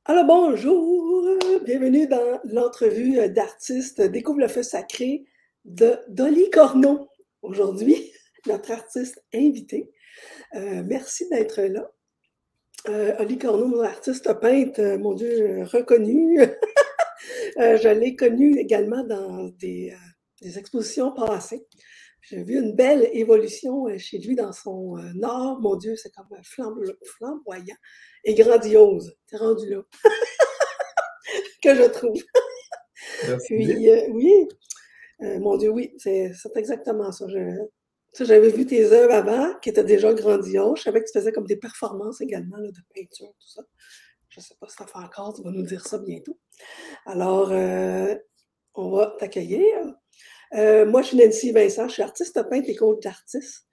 Alors bonjour, bienvenue dans l'entrevue d'artistes Découvre le feu sacré de Dolly Corneau. Aujourd'hui, notre artiste invité. Merci d'être là. Dolly Corneau, mon artiste peintre, mon Dieu, reconnu. Je l'ai connu également dans des expositions passées. J'ai vu une belle évolution chez lui dans son art. Mon Dieu, c'est comme flamboyant et grandiose. C'est rendu là que je trouve. Merci. Puis, oui, mon Dieu, oui, c'est exactement ça. J'avais vu tes œuvres avant, qui étaient déjà grandioses. Je savais que tu faisais comme des performances également là, de peinture, tout ça. Je ne sais pas si tu en fais encore, tu vas nous dire ça bientôt. Alors, on va t'accueillir. Moi, je suis Nancy Vincent, je suis artiste peintre et coach d'artiste.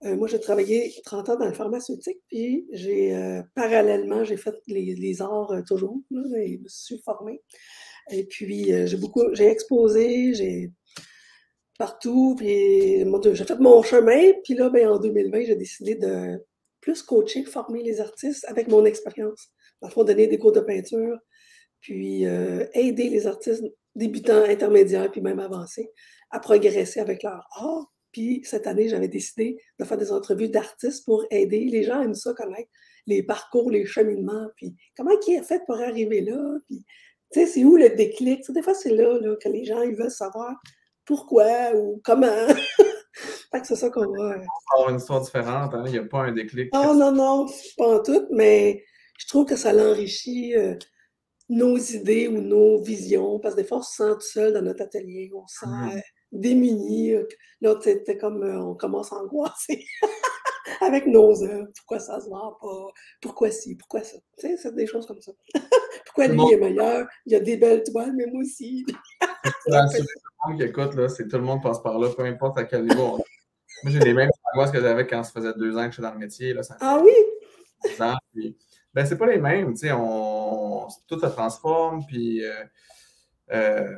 Moi, j'ai travaillé 30 ans dans le pharmaceutique, puis parallèlement, j'ai fait les arts toujours, là, et je me suis formée. Et puis, j'ai exposé, j'ai partout, puis mon Dieu, j'ai fait mon chemin, puis là, ben, en 2020, j'ai décidé de plus coacher, former les artistes avec mon expérience. Dans le fond, donner des cours de peinture, puis aider les artistes débutants, intermédiaires, puis même avancés, à progresser avec leur art. Puis cette année, j'avais décidé de faire des entrevues d'artistes pour aider. Les gens aiment ça, connaître les parcours, les cheminements, puis comment qui a fait pour arriver là, puis tu sais, c'est où le déclic? Tu sais, des fois, c'est là, que les gens ils veulent savoir pourquoi ou comment. Fait que c'est ça qu'on va. Avoir une histoire différente, hein? Il n'y a pas un déclic Oh précis. non, non, pas en tout, mais je trouve que ça l'enrichit nos idées ou nos visions, parce que des fois, on se sent tout seul dans notre atelier, on se sent Mhm. démuni. Là, t'es comme, on commence à angoisser avec nos œuvres. Pourquoi ça se vend pas? Pourquoi ci? Pourquoi ça? Tu sais, c'est des choses comme ça. Pourquoi Tout le lui monde, est meilleur? Il y a des belles toiles, mais moi aussi. je C'est peux un peu assurer ça. tout le monde qui écoute, là, c'est tout le monde passe par là, peu importe à quel niveau. Moi, j'ai les mêmes angoisses que j'avais quand ça faisait 2 ans que je suis dans le métier, là, ça Ah fait oui? 10 ans. Puis, ben, c'est pas les mêmes, tu sais, tout se transforme, puis, euh,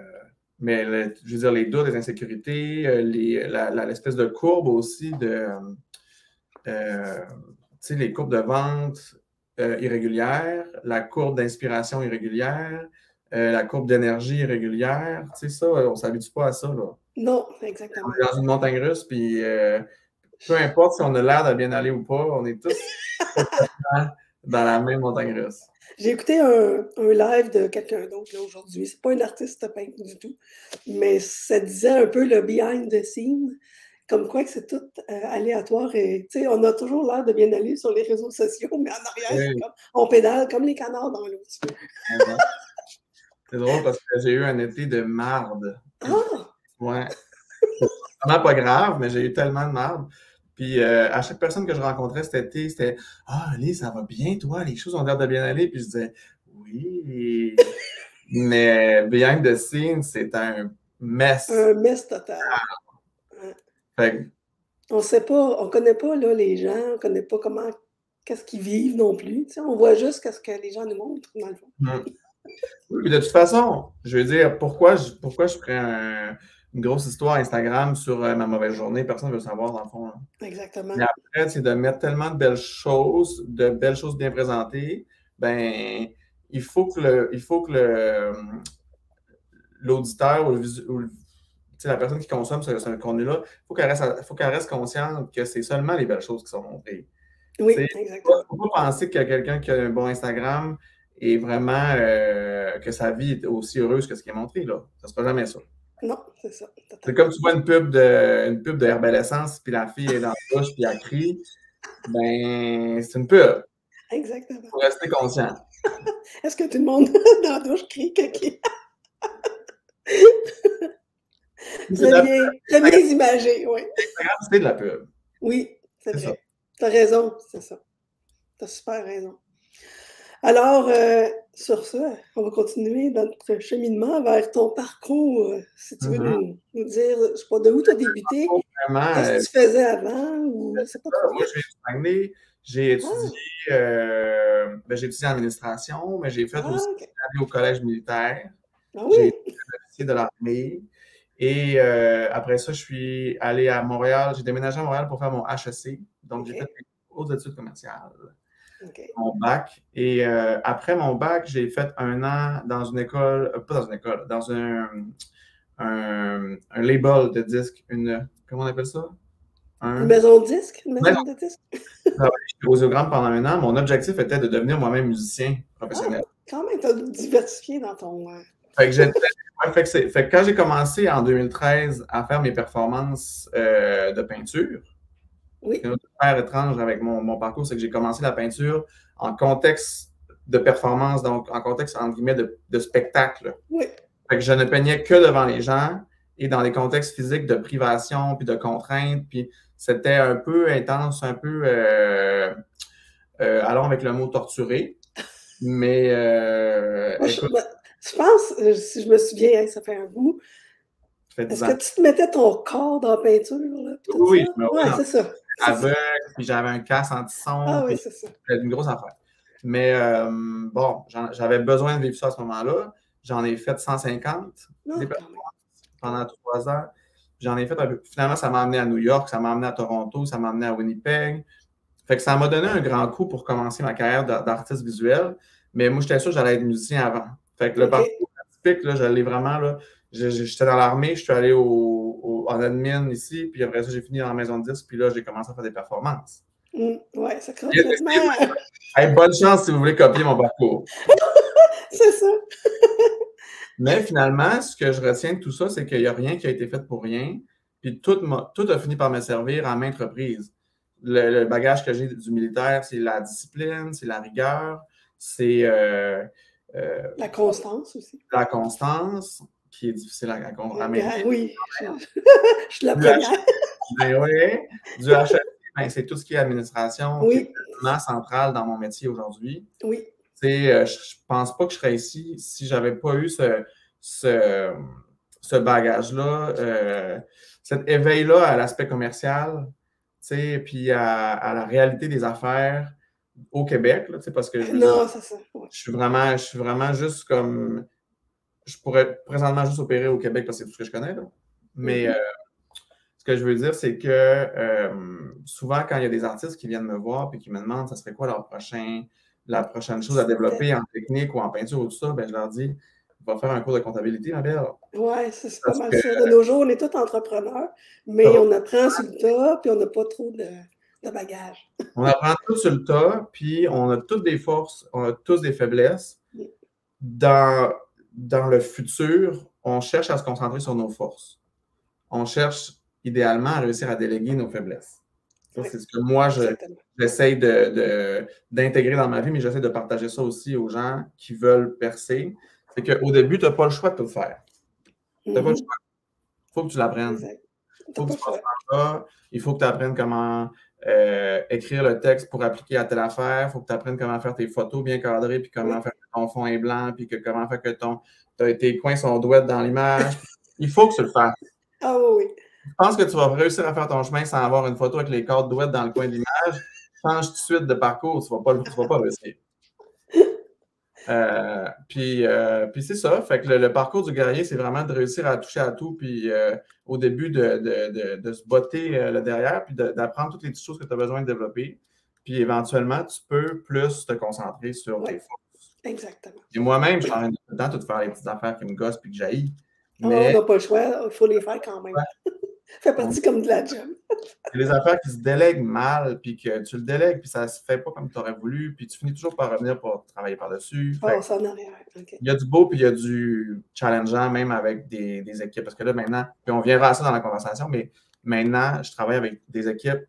mais je veux dire, les doutes, les insécurités, l'espèce de courbe aussi tu sais, les courbes de vente irrégulières, la courbe d'inspiration irrégulière, la courbe d'énergie irrégulière. Tu sais, ça, on ne s'habitue pas à ça, là. Non, On exactement. est dans une montagne russe, puis peu importe si on a l'air de bien aller ou pas, on est tous dans la même montagne russe. J'ai écouté un live de quelqu'un d'autre là, aujourd'hui. C'est pas un artiste peintre du tout, mais ça disait un peu le behind the scene, comme quoi que c'est tout aléatoire et tu sais, on a toujours l'air de bien aller sur les réseaux sociaux, mais en arrière, c'est Oui, comme on pédale comme les canards dans l'eau. c'est drôle parce que j'ai eu un été de marde. Ah! Ouais. C'est vraiment pas grave, mais j'ai eu tellement de marde. Puis à chaque personne que je rencontrais cet été, c'était Ah, Alice, ça va bien, toi? Les choses ont l'air de bien aller. Puis je disais Oui. Mais behind the scenes, c'est un mess. Un mess total. Hein. Fait que, On sait pas, on connaît pas là, les gens, on connaît pas comment, qu'est-ce qu'ils vivent non plus. Tu sais, on voit juste ce que les gens nous montrent, dans le fond. hmm. Oui, puis de toute façon, je veux dire, pourquoi je ferais une grosse histoire Instagram sur ma mauvaise journée? Personne ne veut savoir, dans le fond, là. Mais Exactement. après, c'est de mettre tellement de belles choses bien présentées, ben, il faut que l'auditeur tu sais, la personne qui consomme ce contenu-là, faut qu'elle reste consciente que c'est seulement les belles choses qui sont montrées. Tu Oui, sais, exactement. faut pas penser que quelqu'un qui a un bon Instagram est vraiment, que sa vie est aussi heureuse que ce qui est montré, là. Ça sera jamais ça. Non, c'est ça, C'est totalement. comme tu vois une pub de Herbal Essence, puis la fille est dans la douche, puis elle crie. Ben, c'est une pub. Exactement. Faut rester conscient. Est-ce que tout le monde dans la douche crie kaki? C'est de la pub. Très bien imagé, oui. Instagram, c'est de la pub. Oui, c'est C'est ça. vrai. Tu as raison, c'est ça. Tu as super raison. Alors, sur ça, on va continuer notre cheminement vers ton parcours. Si tu veux Mhm. nous dire, je sais pas, de où tu as débuté, Vraiment, qu'est-ce que tu faisais avant, ou je sais pas trop. moi, je viens du Saguenay. J'ai étudié, Ah, ben, j'ai étudié en administration, mais j'ai fait aussi ah, OK. aller au collège militaire. Ah J'ai été oui, officier de l'armée. Et après ça, je suis allé à Montréal. J'ai déménagé à Montréal pour faire mon HEC. Donc, j'ai fait OK. mes hautes études commerciales. OK. mon bac. Et après mon bac, j'ai fait 1 an dans une école, pas dans une école, dans un label de disques, comment on appelle ça? Une maison de disques? Une Ouais, maison de disques? travaillé chez Rosogram pendant 1 an. Mon objectif était de devenir moi-même musicien Ah, professionnel. quand même, tu as diversifié dans ton. Fait que fait que quand j'ai commencé en 2013 à faire mes performances de peinture, Oui, une autre affaire étrange avec mon parcours, c'est que j'ai commencé la peinture en contexte de performance, donc en contexte, entre guillemets, de spectacle. oui. Fait que je ne peignais que devant les gens et dans des contextes physiques de privation puis de contraintes. Puis c'était un peu intense, un peu, allons avec le mot torturé. Mais Moi, écoute, je pense, si je me souviens, hein, ça fait un bout, ça fait 10 est-ce que ans. tu te mettais ton corps dans la peinture, là, puis tout Oui, ça? je me Oui, voyais c'est ça. C'est ça. aveugle, puis j'avais un casque anti-son, Ah oui, puis c'est ça. c'était une grosse affaire. Mais bon, j'avais besoin de vivre ça à ce moment-là. J'en ai fait 150 des Non, quand même. performances pendant 3 ans. J'en ai fait un peu. Finalement, ça m'a amené à New York, ça m'a amené à Toronto, ça m'a amené à Winnipeg. Fait que ça m'a donné un grand coup pour commencer ma carrière d'artiste visuel. Mais moi, j'étais sûr que j'allais être musicien avant. Fait que le OK. parcours atypique, là, je l'ai vraiment, là. J'étais dans l'armée, je suis allé en admin ici, puis après ça, j'ai fini dans la maison de disques, puis là, j'ai commencé à faire des performances. Ouais, c'est complètement. Hey, bonne chance si vous voulez copier mon parcours. C'est ça. Mais finalement, ce que je retiens de tout ça, c'est qu'il n'y a rien qui a été fait pour rien. Puis tout a fini par me servir à maintes reprises. Le bagage que j'ai du militaire, c'est la discipline, c'est la rigueur, c'est La constance aussi. la constance, qui est difficile à maintenir. Oui, je suis la Du H- première. ben ouais, du HSC, ben, c'est tout ce qui est administration, qui est Oui, vraiment central dans mon métier aujourd'hui. oui. Je pense pas que je serais ici si j'avais pas eu ce, ce bagage-là, cet éveil-là à l'aspect commercial, puis à la réalité des affaires au Québec, là, parce que je veux dire, Non, c'est ça. Ouais. je suis vraiment juste comme, je pourrais présentement juste opérer au Québec parce que c'est tout ce que je connais, là. Mais ce que je veux dire, c'est que souvent, quand il y a des artistes qui viennent me voir et qui me demandent ça serait quoi la prochaine chose à développer en technique ou en peinture ou tout ça, ben, je leur dis, va faire un cours de comptabilité, ma belle. Ouais, c'est pas Parce mal que ça. De nos jours, on est tous entrepreneurs, mais on apprend sur le tas, puis on n'a pas trop de bagages. on apprend tout sur le tas, puis on a toutes des forces, on a tous des faiblesses. Dans, dans le futur, on cherche à se concentrer sur nos forces. On cherche idéalement à réussir à déléguer nos faiblesses. Ça, Oui, c'est ce que moi, exactement. j'essaie d'intégrer dans ma vie, mais j'essaie de partager ça aussi aux gens qui veulent percer. C'est qu'au début, tu n'as pas le choix de tout faire. Tu n'as pas le choix. Il faut que tu l'apprennes. Exact. Il T'as faut que pas tu le fasses choix. ça. Il faut que tu apprennes comment écrire le texte pour appliquer à telle affaire. Il faut que tu apprennes comment faire tes photos bien cadrées, puis comment faire que ton fond est blanc, puis comment faire que tes coins sont douettes dans l'image. Il faut que tu le fasses. Ah oui, oui. Je pense que tu vas réussir à faire ton chemin sans avoir une photo avec les cordes douettes dans le coin de l'image. Change tout de suite de parcours, tu vas pas réussir. Puis c'est ça. Fait que le parcours du guerrier, c'est vraiment de réussir à toucher à tout, puis au début de se botter le derrière, puis d'apprendre toutes les petites choses que tu as besoin de développer. Puis éventuellement, tu peux plus te concentrer sur tes Oui, forces. exactement. Et moi-même, je suis en train de tout le temps tout faire les petites affaires qui me gossent puis que j'haïs. On Mais n'a pas le choix, il faut les faire quand même. Ça fait partie comme de la job. c'est des affaires qui se délèguent mal, puis que tu le délègues, puis ça se fait pas comme tu aurais voulu, puis tu finis toujours par revenir pour travailler par-dessus. Oh, c'est en arrière. OK. Il y a du beau, puis il y a du challengeant, même avec des équipes. Parce que là, maintenant, puis on viendra à ça dans la conversation, mais maintenant, je travaille avec des équipes.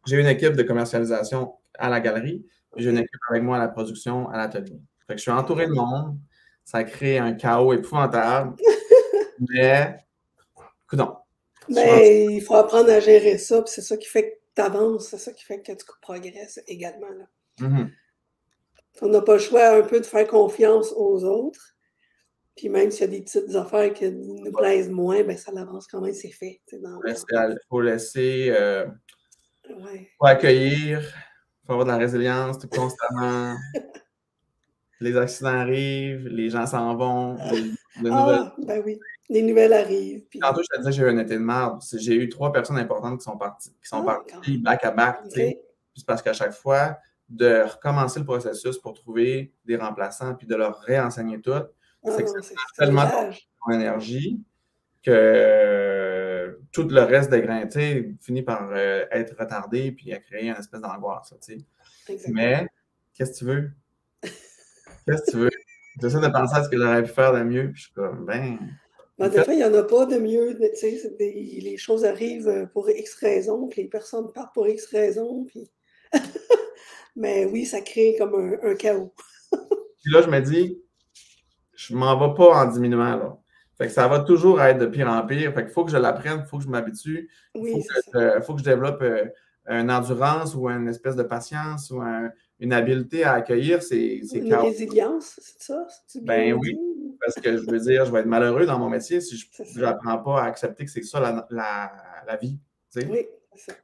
J'ai une équipe de commercialisation à la galerie, puis j'ai une équipe avec moi à la production, à l'atelier. Fait que je suis entouré de monde. Ça crée un chaos épouvantable, mais, coudonc. Mais il faut apprendre à gérer ça, puis c'est ça qui fait que tu avances, c'est ça qui fait que tu progresses également. Là. On n'a pas le choix un peu de faire confiance aux autres. Puis même s'il y a des petites affaires qui nous plaisent moins, ben ça l'avance quand même, c'est fait. Il faut laisser, Ouais. faut accueillir, il faut avoir de la résilience tout constamment. Les accidents arrivent, les gens s'en vont, Ben oui, les nouvelles arrivent. Puis... Tantôt, je te disais que j'ai eu un été de merde. J'ai eu 3 personnes importantes qui sont quand parties même. back à back. OK. Puis c'est parce qu'à chaque fois, de recommencer le processus pour trouver des remplaçants puis de leur réenseigner tout, c'est que ça prend c'est tellement dommage. ton énergie que tout le reste des grains, tu sais, finit par être retardé puis à créer une espèce d'angoisse, tu sais. Exactement. Mais, qu'est-ce que tu veux? Qu'est-ce que tu veux? J'essaie de penser à ce que j'aurais pu faire de mieux, puis je suis comme, Des fois, il n'y en a pas de mieux. Tu sais, les choses arrivent pour X raisons, puis les personnes partent pour X raisons, puis... Mais oui, ça crée comme un chaos. Puis là, je me dis, je m'en vais pas en diminuant, là. Fait que ça va toujours être de pire en pire. Fait qu'il faut que je l'apprenne, il faut que je m'habitue, il Oui, c'est ça. faut que je développe une endurance ou une espèce de patience ou une habileté à accueillir ces Une chaos. résilience, c'est ça? C'est Ben bien oui, dit? parce que je veux dire, je vais être malheureux dans mon métier si je C'est ça. n'apprends pas à accepter que c'est ça la vie. Tu sais? Oui, c'est ça.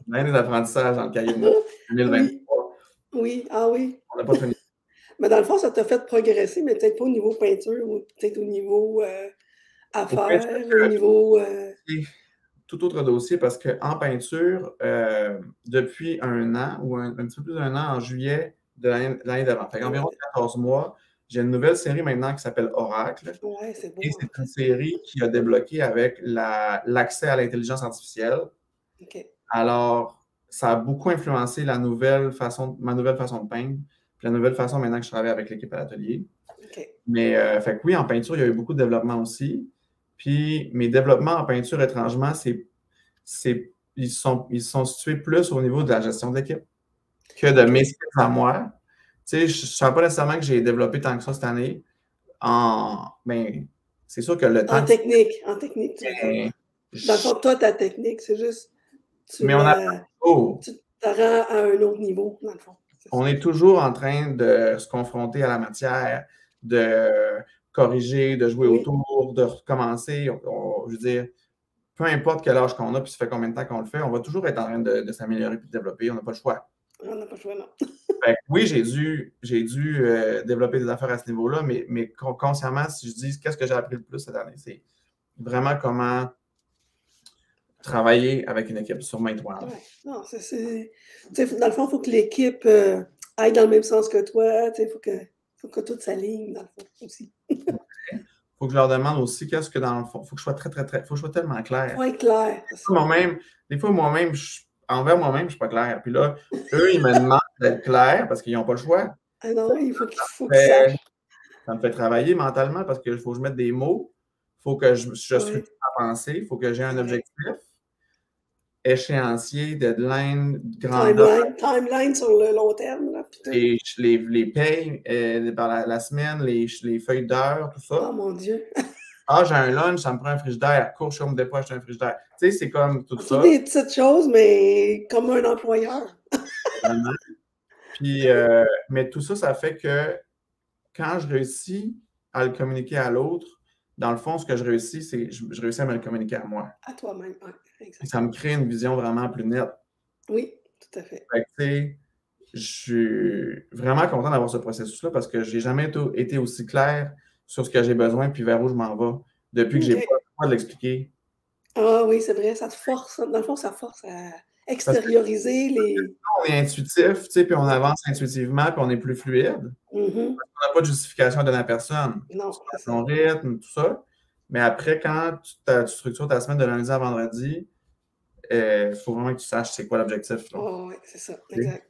Bien des apprentissages dans le cahier de notes Oui, 2023. oui, ah oui. On n'a pas fini. Mais dans le fond, ça t'a fait progresser, mais peut-être pas au niveau peinture, ou peut-être au niveau Au peinture, affaires, au niveau... tout autre dossier parce qu'en peinture, depuis un an ou un petit peu plus d'un an, en juillet de l'année d'avant, fait environ 14 mois, j'ai une nouvelle série maintenant qui s'appelle Oracle. Ouais, c'est beau. Et c'est une série qui a débloqué avec l'accès à l'intelligence artificielle. OK. Alors, ça a beaucoup influencé ma nouvelle façon de peindre, puis la nouvelle façon maintenant que je travaille avec l'équipe à l'atelier. OK. Mais, fait que oui, en peinture, il y a eu beaucoup de développement aussi. Puis, mes développements en peinture, étrangement, ils sont situés plus au niveau de la gestion de l'équipe que de mes skills à moi. Tu sais, je ne sens pas nécessairement que j'ai développé tant que ça cette année. Ben, c'est sûr que le temps... En technique, tu veux dire. Ben, Dans le fond, toi, ta technique, c'est juste... mais on a Tu te rends à un autre niveau, dans le fond. On est toujours en train de se confronter à la matière, de corriger, de jouer autour, de recommencer. Je veux dire, peu importe quel âge qu'on a, puis ça fait combien de temps qu'on le fait, on va toujours être en train de s'améliorer et de développer. On n'a pas le choix. On n'a pas le choix, non. Fait que oui, j'ai dû développer des affaires à ce niveau-là, mais consciemment, si je dis qu'est-ce que j'ai appris le plus cette année, c'est vraiment comment travailler avec une équipe sur main toile. Ouais. Non, dans le fond, il faut que l'équipe aille dans le même sens que toi. Il faut que tout s'aligne, dans le fond, aussi. Il faut que je leur demande aussi qu'est-ce que dans le fond. Il faut que je sois faut que je sois tellement clair. Il faut être clair. Des fois, moi-même, envers moi-même, je ne suis pas clair. Puis là, eux, ils me demandent d'être clair parce qu'ils n'ont pas le choix. Ah non, il faut qu'ils sachent. Ça me fait travailler mentalement parce qu'il faut que je mette des mots. Il faut que je structure ma pensée. Il faut que j'ai un objectif. Échéancier, deadline, grandeur. Timeline sur le long terme. Là, les payes par la semaine, les feuilles d'heure, tout ça. Oh mon Dieu! Ah, j'ai un lunch, ça me prend un frigidaire. Cours, je me dépêche, acheter un frigidaire. Tu sais, c'est comme tout ça. C'est des petites choses, mais comme un employeur. Vraiment. Puis, mais tout ça, ça fait que quand je réussis à le communiquer à l'autre, dans le fond, ce que je réussis, c'est je réussis à me le communiquer à moi. À toi-même, Et ça me crée une vision vraiment plus nette. Oui, tout à fait. Fait que, tu sais, je suis vraiment content d'avoir ce processus-là parce que je n'ai jamais été aussi clair sur ce que j'ai besoin puis vers où je m'en vais depuis que j'ai pas le droit de l'expliquer. Ah oui, c'est vrai, ça te force. Dans le fond, ça force à extérioriser les... On est intuitif, tu sais, puis on avance intuitivement, puis on est plus fluide. On n'a pas de justification à donner à personne. Non, c'est son rythme, tout ça. Mais après, quand tu structures ta semaine de lundi à vendredi, il faut vraiment que tu saches c'est quoi l'objectif. Oh, oui, c'est ça, exact.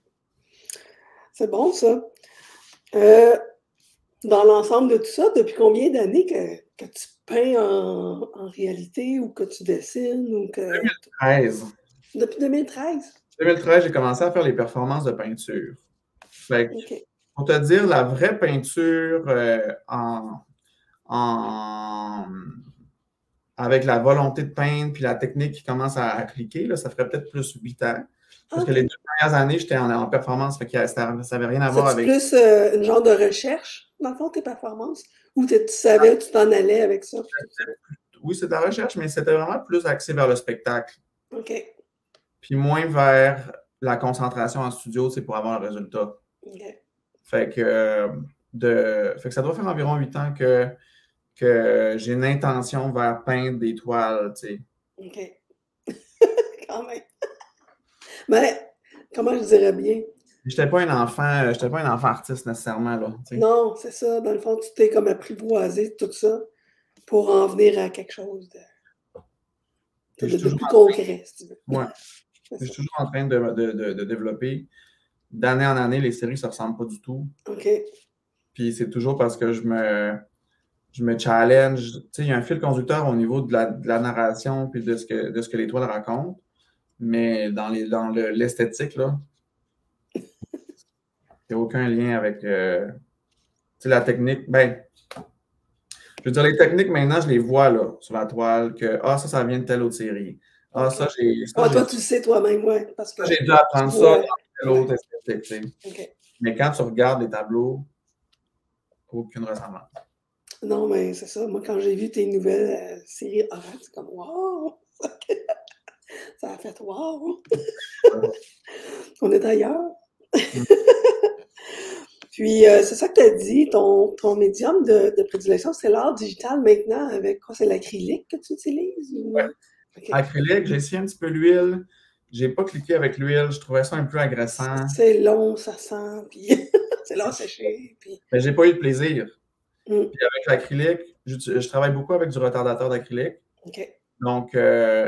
C'est bon, ça. Dans l'ensemble de tout ça, depuis combien d'années que tu peins en réalité ou que tu dessines? Ou que... 2013. Depuis 2013? 2013, j'ai commencé à faire les performances de peinture. Fait que, pour te dire, la vraie peinture avec la volonté de peindre puis la technique qui commence à cliquer, là, ça ferait peut-être plus 8 ans. Parce que les 2 dernières années, j'étais en performance, fait que ça n'avait rien à voir avec... C'est plus une genre de recherche, dans le fond, tes performances? Ou tu savais où tu t'en allais avec ça? Oui, c'est de la recherche, mais c'était vraiment plus axé vers le spectacle. OK. Puis moins vers la concentration en studio, c'est pour avoir un résultat. OK. Fait que ça doit faire environ 8 ans que j'ai une intention vers peindre des toiles, tu sais. OK. Quand même. Mais, comment je dirais bien? J'étais pas un enfant artiste nécessairement, là, tu sais. Non, c'est ça. Dans le fond, tu t'es comme apprivoisé de tout ça pour en venir à quelque chose Puis je suis de toujours plus concret, si tu veux. ouais, C'est je ça. suis toujours en train de développer. D'année en année, les séries ne se ressemblent pas du tout. OK. Puis c'est toujours parce que je me challenge. Tu sais, il y a un fil conducteur au niveau de la narration puis de ce que l'étoile raconte. Mais dans l'esthétique, là, il n'y a aucun lien avec tu sais, la technique. Ben, je veux dire, les techniques, maintenant, je les vois là, sur la toile, que ça vient de telle autre série. Ah, OK. Ouais, toi, tu le sais toi-même, ouais, parce que j'ai dû tu apprendre ça dans vois. telle Ouais. autre esthétique. Tu sais. OK. Mais quand tu regardes les tableaux, aucune ressemblance. Non, mais c'est ça. Moi, quand j'ai vu tes nouvelles séries horaires, c'est comme wow! Ça a fait wow! On est ailleurs. Puis, c'est ça que tu as dit, ton médium de prédilection, c'est l'art digital maintenant avec quoi? C'est l'acrylique que tu utilises? Ouais. OK. Acrylique, j'ai essayé un petit peu l'huile. J'ai pas cliqué avec l'huile, je trouvais ça un peu agressant. C'est long, ça sent, puis c'est long à sécher. Puis... Mais j'ai pas eu de plaisir. Mm. Puis avec l'acrylique, je travaille beaucoup avec du retardateur d'acrylique. OK. Donc,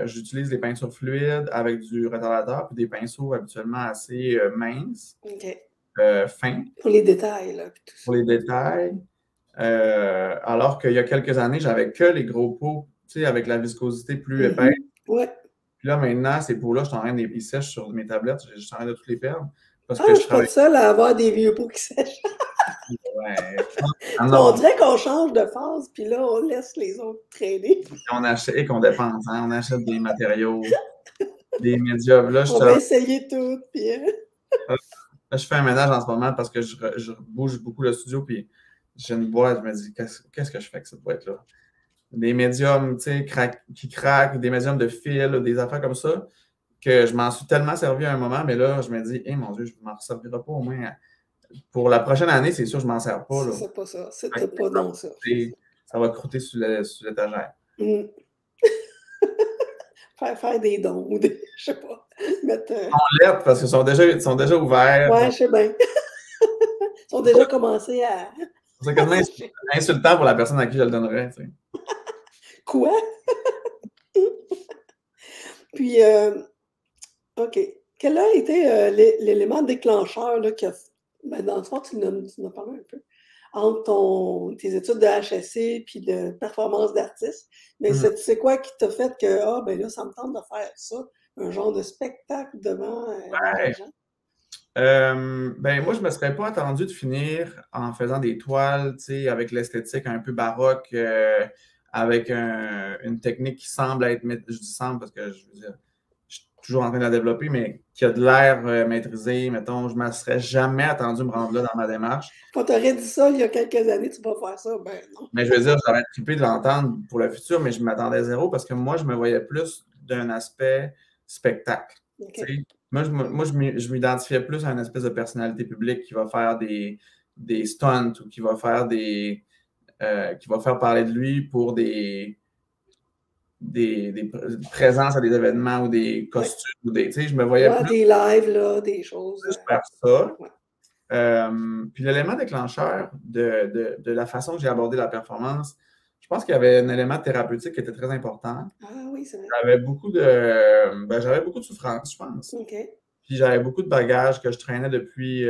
j'utilise des peintures fluides avec du retardateur, puis des pinceaux habituellement assez minces, OK. fins, Pour les détails, là, puis tout ça. pour les détails. Alors qu'il y a quelques années, j'avais que les gros pots, tu sais, avec la viscosité plus épaisse. Ouais. Puis là, maintenant, ces pots-là, je suis en train de les sèchent sur mes tablettes, je suis en train de toutes les perdre. Parce Ah, que je je suis pas travaille. seule à avoir des vieux pots qui sèchent. Ouais. Ah On non, dirait qu'on change de phase, puis là, on laisse les autres traîner. on achète et qu'on dépense, hein, on achète des matériaux, des médias. On va essayer tout, puis... Là, je fais un ménage en ce moment parce que je bouge beaucoup le studio, puis j'ai une boîte, je me dis, qu'est-ce que je fais avec cette boîte-là? Des médiums, tu sais, qui craquent, des médiums de fil, des affaires comme ça, que je m'en suis tellement servi à un moment, mais là, je me dis, mon Dieu, je ne m'en resservirai pas au moins. Pour la prochaine année, c'est sûr, je ne m'en sers pas, là. C'est pas ça. Fait C'était que pas non ça. ça va croûter sur l'étagère. Mm. Faire des dons ou des... Je sais pas. Mettre... Lettres, parce qu'ils sont déjà ouverts. Ouais, je sais bien. Ils ont déjà commencé à... C'est quasiment insultant pour la personne à qui je le donnerais, tu sais. Quoi? Puis, OK. Quel a été l'élément déclencheur là, qui a... Ben, dans le fond, tu en as parlé un peu. Entre tes études de HSC puis de performance d'artiste. Mais c'est quoi qui t'a fait que, ben là, ça me tente de faire ça, un genre de spectacle devant des gens? Ben, moi, je ne me serais pas attendu de finir en faisant des toiles, tu sais, avec l'esthétique un peu baroque, avec une technique qui semble être, je dis semble parce que je veux dire, je suis toujours en train de la développer, mais qui a de l'air maîtrisé, mettons, je ne me serais jamais attendu me rendre là dans ma démarche. Quand t'aurais dit ça il y a quelques années, tu vas faire ça, ben non. Mais je veux dire, j'aurais trippé de l'entendre pour le futur, mais je m'attendais zéro parce que moi, je me voyais plus d'un aspect spectacle. OK. Tu sais, moi, je m'identifiais plus à une espèce de personnalité publique qui va faire des stunts ou qui va faire qui va faire parler de lui pour des présences à des événements ou des costumes. Ou tu sais, je me voyais Ouais, plus des lives, là, des choses. faire ça. Ouais. Puis l'élément déclencheur de la façon que j'ai abordé la performance, je pense qu'il y avait un élément thérapeutique qui était très important. Ah oui, c'est vrai. J'avais beaucoup de souffrance, je pense. OK. Puis j'avais beaucoup de bagages que je traînais depuis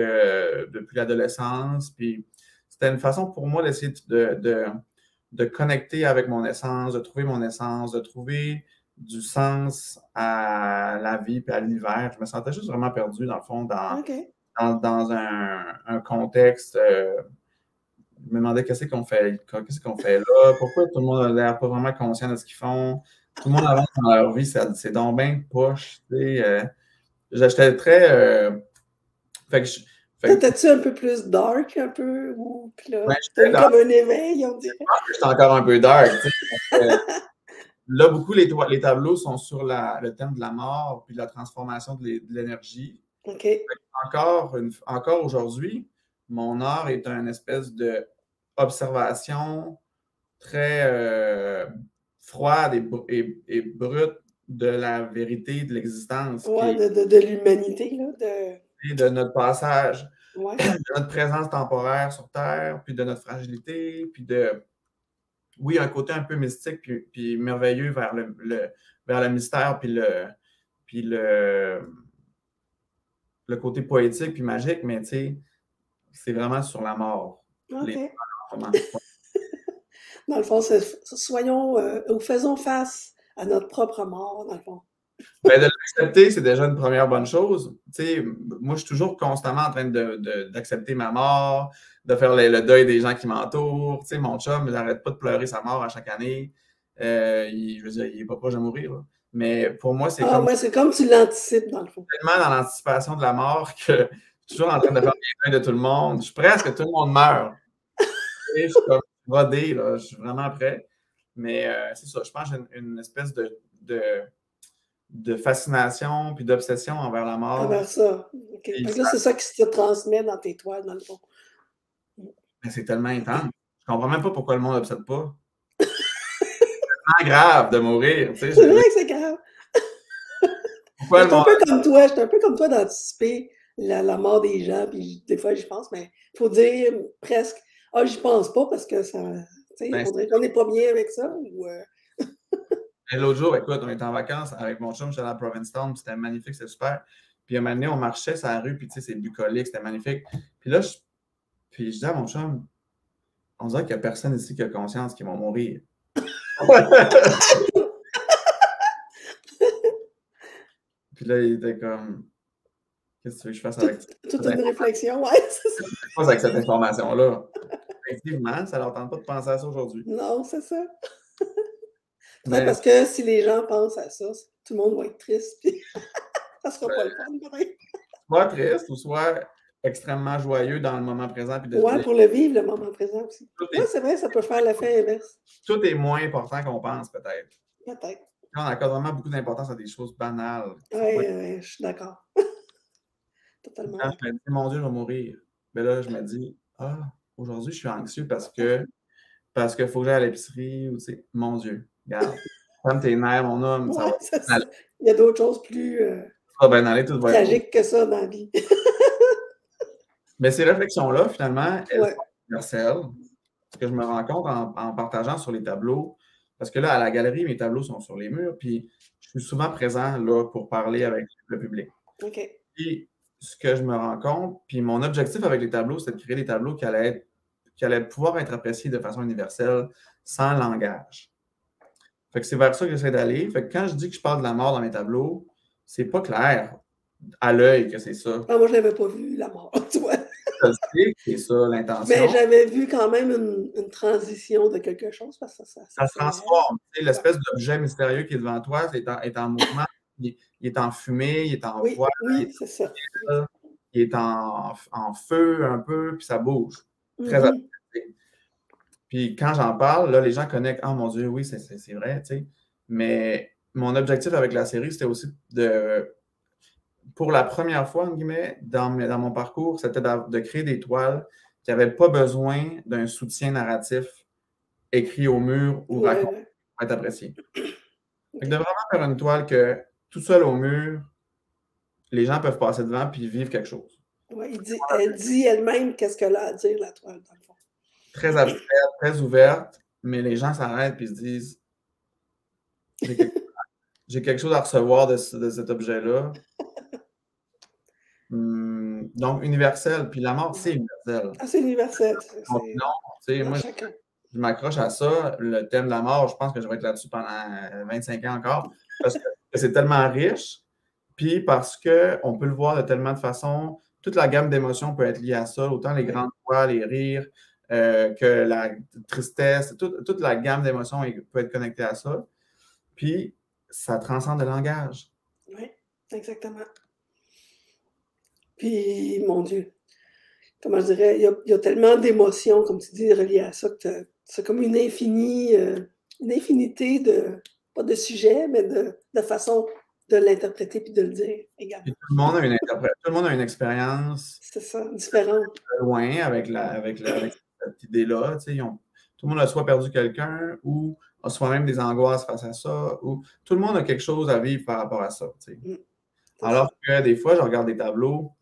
l'adolescence. Puis c'était une façon pour moi d'essayer de connecter avec mon essence, de trouver mon essence, de trouver du sens à la vie et à l'univers. Je me sentais juste vraiment perdu, dans le fond, OK. dans un contexte. Je me demandais qu'est-ce qu'on fait là, pourquoi tout le monde a l'air pas vraiment conscient de ce qu'ils font. Tout le monde avance dans leur vie, c'est donc bien poche. J'étais très. Fait que T'étais-tu un peu plus dark, un peu? Ou, puis là, ouais, t'as eu comme un éveil, on dirait. j'étais encore un peu dark. Là, beaucoup les tableaux sont sur le thème de la mort puis de la transformation de l'énergie. OK. Encore aujourd'hui, mon art est une espèce de observation très froide et brute de la vérité de l'existence, Ouais, de l'humanité, là. de notre passage, Ouais. de notre présence temporaire sur Terre, puis de notre fragilité, puis de, oui, un côté un peu mystique, puis merveilleux vers vers le mystère, puis le côté poétique, puis magique, mais tu sais, c'est vraiment sur la mort. OK. Les romans. Dans le fond, soyons ou faisons face à notre propre mort, dans le fond. Ben, de l'accepter, c'est déjà une première bonne chose. Tu sais, moi, je suis toujours constamment en train d'accepter ma mort, de faire le deuil des gens qui m'entourent. Tu sais, mon chum, il n'arrête pas de pleurer sa mort à chaque année. Je veux dire, il n'est pas proche de mourir, là. Mais pour moi, c'est Ah, comme ouais, c'est comme tu l'anticipes, dans le fond. tellement dans l'anticipation de la mort que je suis toujours en train de faire les deuils de tout le monde. Je suis presque que tout le monde meurt. Et je suis comme rodé, là. Je suis vraiment prêt. Mais c'est ça, je pense que j'ai une espèce de fascination puis d'obsession envers la mort. Envers ça. OK. Fait Puis que là, c'est ça qui se transmet dans tes toiles, dans le fond. c'est tellement intense. Je comprends même pas pourquoi le monde n'obsède pas. C'est tellement grave de mourir. Tu sais, je C'est veux vrai dire, que c'est grave. pourquoi Je le suis un monde. peu comme toi, je suis un peu comme toi d'anticiper la mort des gens, puis des fois, j'y pense, mais il faut dire presque, ah, j'y pense pas parce que ça, tu sais, Ben, on dirait qu'on n'est pas bien avec ça, ou l'autre jour, écoute, on était en vacances avec mon chum, j'étais à Provincetown, puis c'était magnifique, c'était super. Puis un moment donné, on marchait sur la rue, puis tu sais, c'est bucolique, c'était magnifique. Puis là, puis je dis à mon chum, on dirait qu'il n'y a personne ici qui a conscience qu'ils vont mourir. Puis là, il était comme, qu'est-ce que tu veux que je fasse avec ça? toute une réflexion, ouais, c'est ça. Avec cette information-là. Effectivement, ça ne leur tente pas de penser à ça aujourd'hui. Non, c'est ça. Ouais, Mais parce que si les gens pensent à ça, tout le monde va être triste, puis ça sera pas le fun, pareil. soit triste ou soit extrêmement joyeux dans le moment présent, puis de se Ouais, dire pour le vivre, le moment présent aussi. tout Ouais, est, c'est vrai, ça peut faire l'effet inverse. tout est moins important qu'on pense, peut-être. Peut-être. On accorde vraiment beaucoup d'importance à des choses banales. Oui, ouais, je suis d'accord. Totalement Quand je d'accord. me dis, mon Dieu, je vais mourir, ben là, je me dis, ah, aujourd'hui, je suis anxieux parce que faut que j'aille à l'épicerie, ou tu sais, mon Dieu, regarde, ferme tes nerfs, mon homme, ça Ouais, va c'est bien ça. aller, Il y a d'autres choses plus tout va être beau. tragiques que ça dans la vie. Mais ces réflexions-là, finalement, elles Ouais. sont universelles. Ce que je me rends compte en partageant sur les tableaux, parce que là, à la galerie, mes tableaux sont sur les murs, puis je suis souvent présent là pour parler avec le public. OK. Puis ce que je me rends compte, puis mon objectif avec les tableaux, c'est de créer des tableaux qui allaient pouvoir être appréciés de façon universelle, sans langage. Fait que c'est vers ça que j'essaie d'aller. Fait que quand je dis que je parle de la mort dans mes tableaux, c'est pas clair à l'œil que c'est ça. Ah, moi, je n'avais pas vu la mort, tu vois. Je sais que c'est ça Mais l'intention. j'avais vu quand même une transition de quelque chose parce que ça Ça se s'accélérait. transforme. Tu sais, Ouais. l'espèce d'objet mystérieux qui est devant toi est en mouvement, il est en fumée, il est en Oui, voile, oui, c'est ça. il est en feu un peu, puis ça bouge. Très Mhm. abstrait. Puis quand j'en parle, là, les gens connectent. Ah mon Dieu, oui, c'est vrai, tu sais. Mais mon objectif avec la série, c'était aussi pour la première fois, entre guillemets, dans mon parcours, c'était de créer des toiles qui n'avaient pas besoin d'un soutien narratif écrit au mur ou Ouais, raconté ouais. pour être apprécié. Fait que de OK. vraiment faire une toile que tout seul au mur, les gens peuvent passer devant puis vivre quelque chose. Ouais, elle dit elle-même qu'est-ce qu'elle a à dire, la toile, dans le fond. Très abstraite, très ouverte, mais les gens s'arrêtent et se disent j'ai quelque, j'ai quelque chose à recevoir de cet objet-là. Donc, universel. Puis la mort, c'est Ouais. universel. Ah, c'est universel. Donc, non, tu sais, Dans moi, chacun. je m'accroche à ça. Le thème de la mort, je pense que je vais être là-dessus pendant 25 ans encore parce que c'est tellement riche. Puis parce qu'on peut le voir de tellement de façons. Toute la gamme d'émotions peut être liée à ça, autant les Oui. grandes joies, les rires, que la tristesse. Toute la gamme d'émotions peut être connectée à ça. Puis ça transcende le langage. Oui, exactement. Puis, mon Dieu, comment je dirais, il y a tellement d'émotions, comme tu dis, reliées à ça, que c'est comme une infinité de, pas de sujets, mais de façons de l'interpréter puis de le dire Puis également. tout le monde a une expérience C'est ça, différent. loin avec cette idée-là. Tu sais, tout le monde a soit perdu quelqu'un ou soi-même des angoisses face à ça, ou tout le monde a quelque chose à vivre par rapport à ça. Alors que des fois, je regarde des tableaux,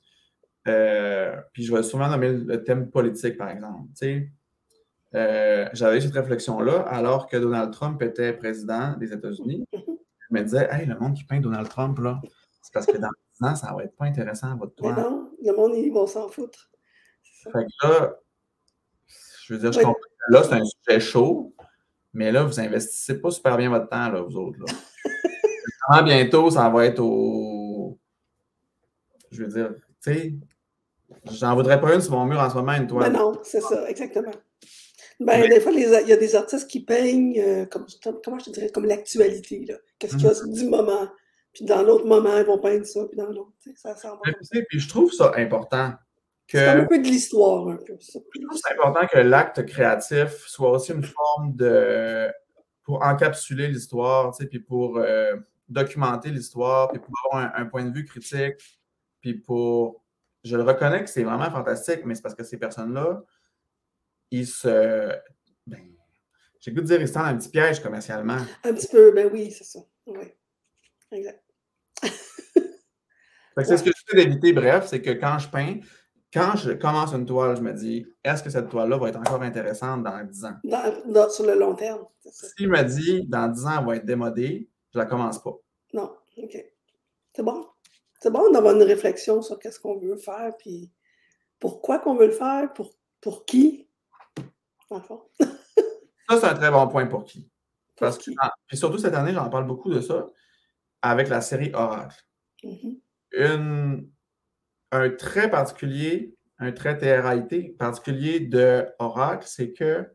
puis je vais souvent nommer le thème politique, par exemple. J'avais eu cette réflexion-là alors que Donald Trump était président des États-Unis. Je me disais, hey, le monde qui peint Donald Trump, là, c'est parce que dans 10 ans, ça va être pas intéressant à votre Mais toile. non, le monde, ils vont s'en foutre. Fait que là, je veux dire, je comprends que là, c'est un sujet chaud, mais là, vous investissez pas super bien votre temps, là, vous autres. Là. Vraiment bientôt, ça va être au. Je veux dire, tu sais, j'en voudrais pas une sur mon mur en ce moment, une toile. Ben non, c'est ça, exactement. Ben, des fois, il y a des artistes qui peignent, comment je te dirais, comme l'actualité, là. Qu'est-ce qu'il y a du moment. Puis dans l'autre moment, ils vont peindre ça, puis dans l'autre. Ça s'en va comme ça. Puis je trouve ça important. C'est comme un peu de l'histoire, un peu. Ça. Je trouve que c'est important que l'acte créatif soit aussi une forme de. Pour encapsuler l'histoire, tu sais, puis pour documenter l'histoire, puis pour avoir un point de vue critique, puis pour. Je le reconnais que c'est vraiment fantastique, mais c'est parce que ces personnes-là, ils se. Ben, j'ai le goût de dire, ils se tendent un petit piège commercialement. Un petit peu, ben oui, c'est ça. Oui. Exact. C'est ce que je fais d'éviter, bref, c'est que quand je peins, quand je commence une toile, je me dis, est-ce que cette toile-là va être encore intéressante dans 10 ans? Sur le long terme. S'il me dit, dans 10 ans, elle va être démodée, je la commence pas. Non, OK. C'est bon. C'est bon d'avoir une réflexion sur qu'est-ce qu'on veut faire, puis pourquoi qu'on veut le faire, pour qui, dans le fond. Ça, c'est un très bon point pour qui. Parce que, puis surtout cette année, j'en parle beaucoup de ça, avec la série Oracle. Un trait particulier, un trait TRAIT particulier de Oracle, c'est que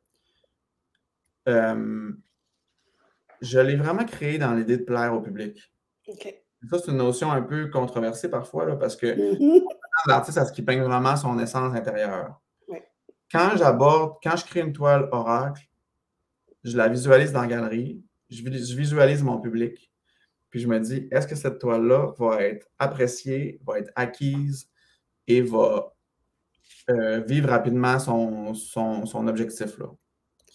je l'ai vraiment créé dans l'idée de plaire au public. OK. Ça, c'est une notion un peu controversée parfois, là, parce que l'artiste a ce qui peigne vraiment son essence intérieure. Ouais. Quand je crée une toile Oracle, je la visualise dans la galerie, je visualise mon public, puis je me dis, est-ce que cette toile-là va être appréciée, va être acquise et va vivre rapidement son objectif, là.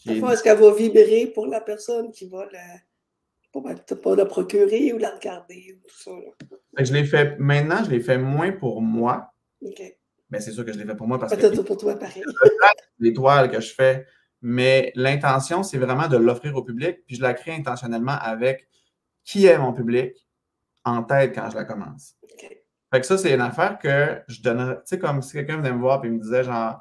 Est-ce qu'elle va vibrer pour la personne qui va la procurer ou la regarder ou tout ça, là? Maintenant, je l'ai fait moins pour moi. OK. Mais c'est sûr que je l'ai fait pour moi parce Peut-être pour toi, pareil. les toiles que je fais, mais l'intention, c'est vraiment de l'offrir au public, puis je la crée intentionnellement avec qui est mon public en tête quand je la commence. Okay. Fait que ça, c'est une affaire que je donnerais, tu sais, comme si quelqu'un venait me voir et me disait genre,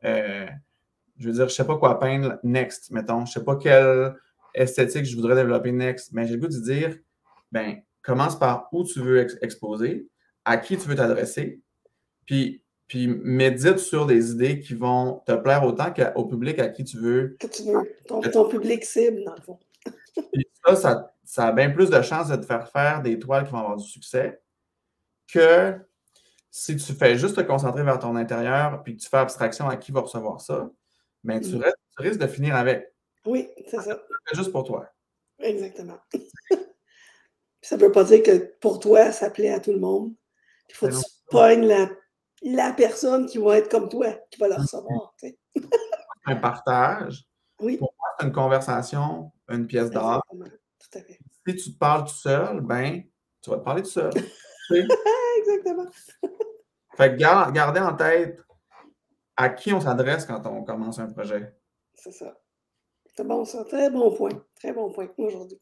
je veux dire, je sais pas quoi peindre next, mettons, je sais pas quelle esthétique je voudrais développer next, mais j'ai le goût de dire, ben, commence par où tu veux exposer, à qui tu veux t'adresser, puis médite sur des idées qui vont te plaire autant qu'au public à qui tu veux. Que tu veux, ton public cible, dans le fond. Puis ça a bien plus de chances de te faire des toiles qui vont avoir du succès que si tu fais juste te concentrer vers ton intérieur puis que tu fais abstraction à qui va recevoir ça, bien, tu risques de finir avec. Oui, c'est ça. C'est juste pour toi. Exactement. Ça ne veut pas dire que pour toi, ça plaît à tout le monde. Il faut que tu pognes la personne qui va être comme toi, qui va la recevoir. Tu sais. Un partage. Oui. Pour moi, c'est une conversation, une pièce d'art. Tout à fait. Si tu te parles tout seul, ben, tu vas te parler tout seul. Exactement. Fait que gardez en tête à qui on s'adresse quand on commence un projet. C'est ça. C'est bon, ça. Très bon point. Très bon point aujourd'hui.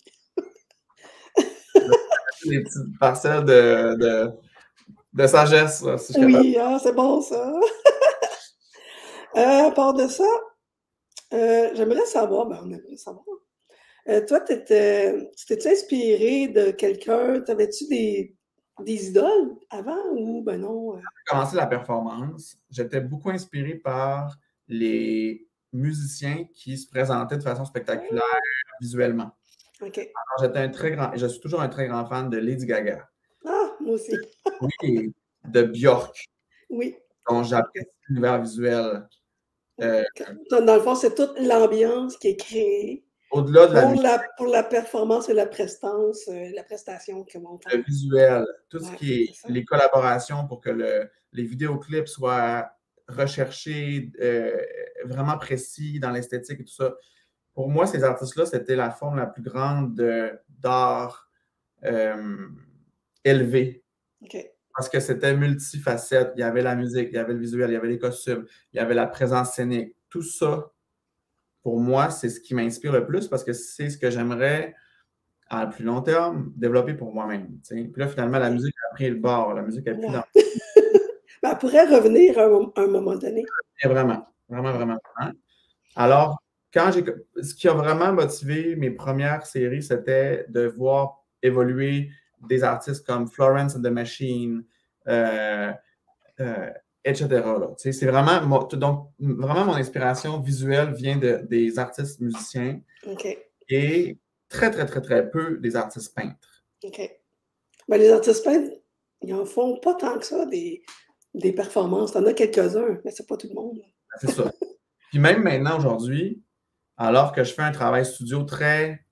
Des petites parcelles de sagesse. Là, si oui, c'est bon, ça. À part de ça, j'aimerais savoir, on aimerait savoir. Toi, tu t'es-tu inspiré de quelqu'un? T'avais-tu des idoles avant ou ben non? Quand j'ai commencé la performance, j'étais beaucoup inspiré par les musiciens qui se présentaient de façon spectaculaire visuellement. OK. Alors, je suis toujours un très grand fan de Lady Gaga. Ah, moi aussi. Oui, de Björk. Oui. dont j'apprécie l'univers visuel. Dans le fond, c'est toute l'ambiance qui est créée Au-delà de pour la performance et la prestance, la prestation que vont faire. Le visuel, tout ce qui est les collaborations pour que les vidéoclips soient recherchés, vraiment précis dans l'esthétique et tout ça. pour moi, ces artistes-là, c'était la forme la plus grande d'art élevé. OK. Parce que c'était multifacette. Il y avait la musique, il y avait le visuel, il y avait les costumes, il y avait la présence scénique. Tout ça, pour moi, c'est ce qui m'inspire le plus parce que c'est ce que j'aimerais, à plus long terme, développer pour moi-même. Puis là, finalement, la musique a pris le bord. La musique n'est plus Ouais. dans... Ben, elle pourrait revenir à un moment donné. Vraiment, vraiment, vraiment, vraiment. Alors, ce qui a vraiment motivé mes premières séries, c'était de voir évoluer des artistes comme Florence and the Machine, etc. C'est vraiment, donc, vraiment mon inspiration visuelle vient des artistes musiciens OK. et très, très, très, très peu des artistes peintres. OK. Ben, les artistes peintres, ils en font pas tant que ça, des performances. T'en as quelques-uns, mais c'est pas tout le monde. C'est ça. Puis même maintenant, aujourd'hui, alors que je fais un travail studio très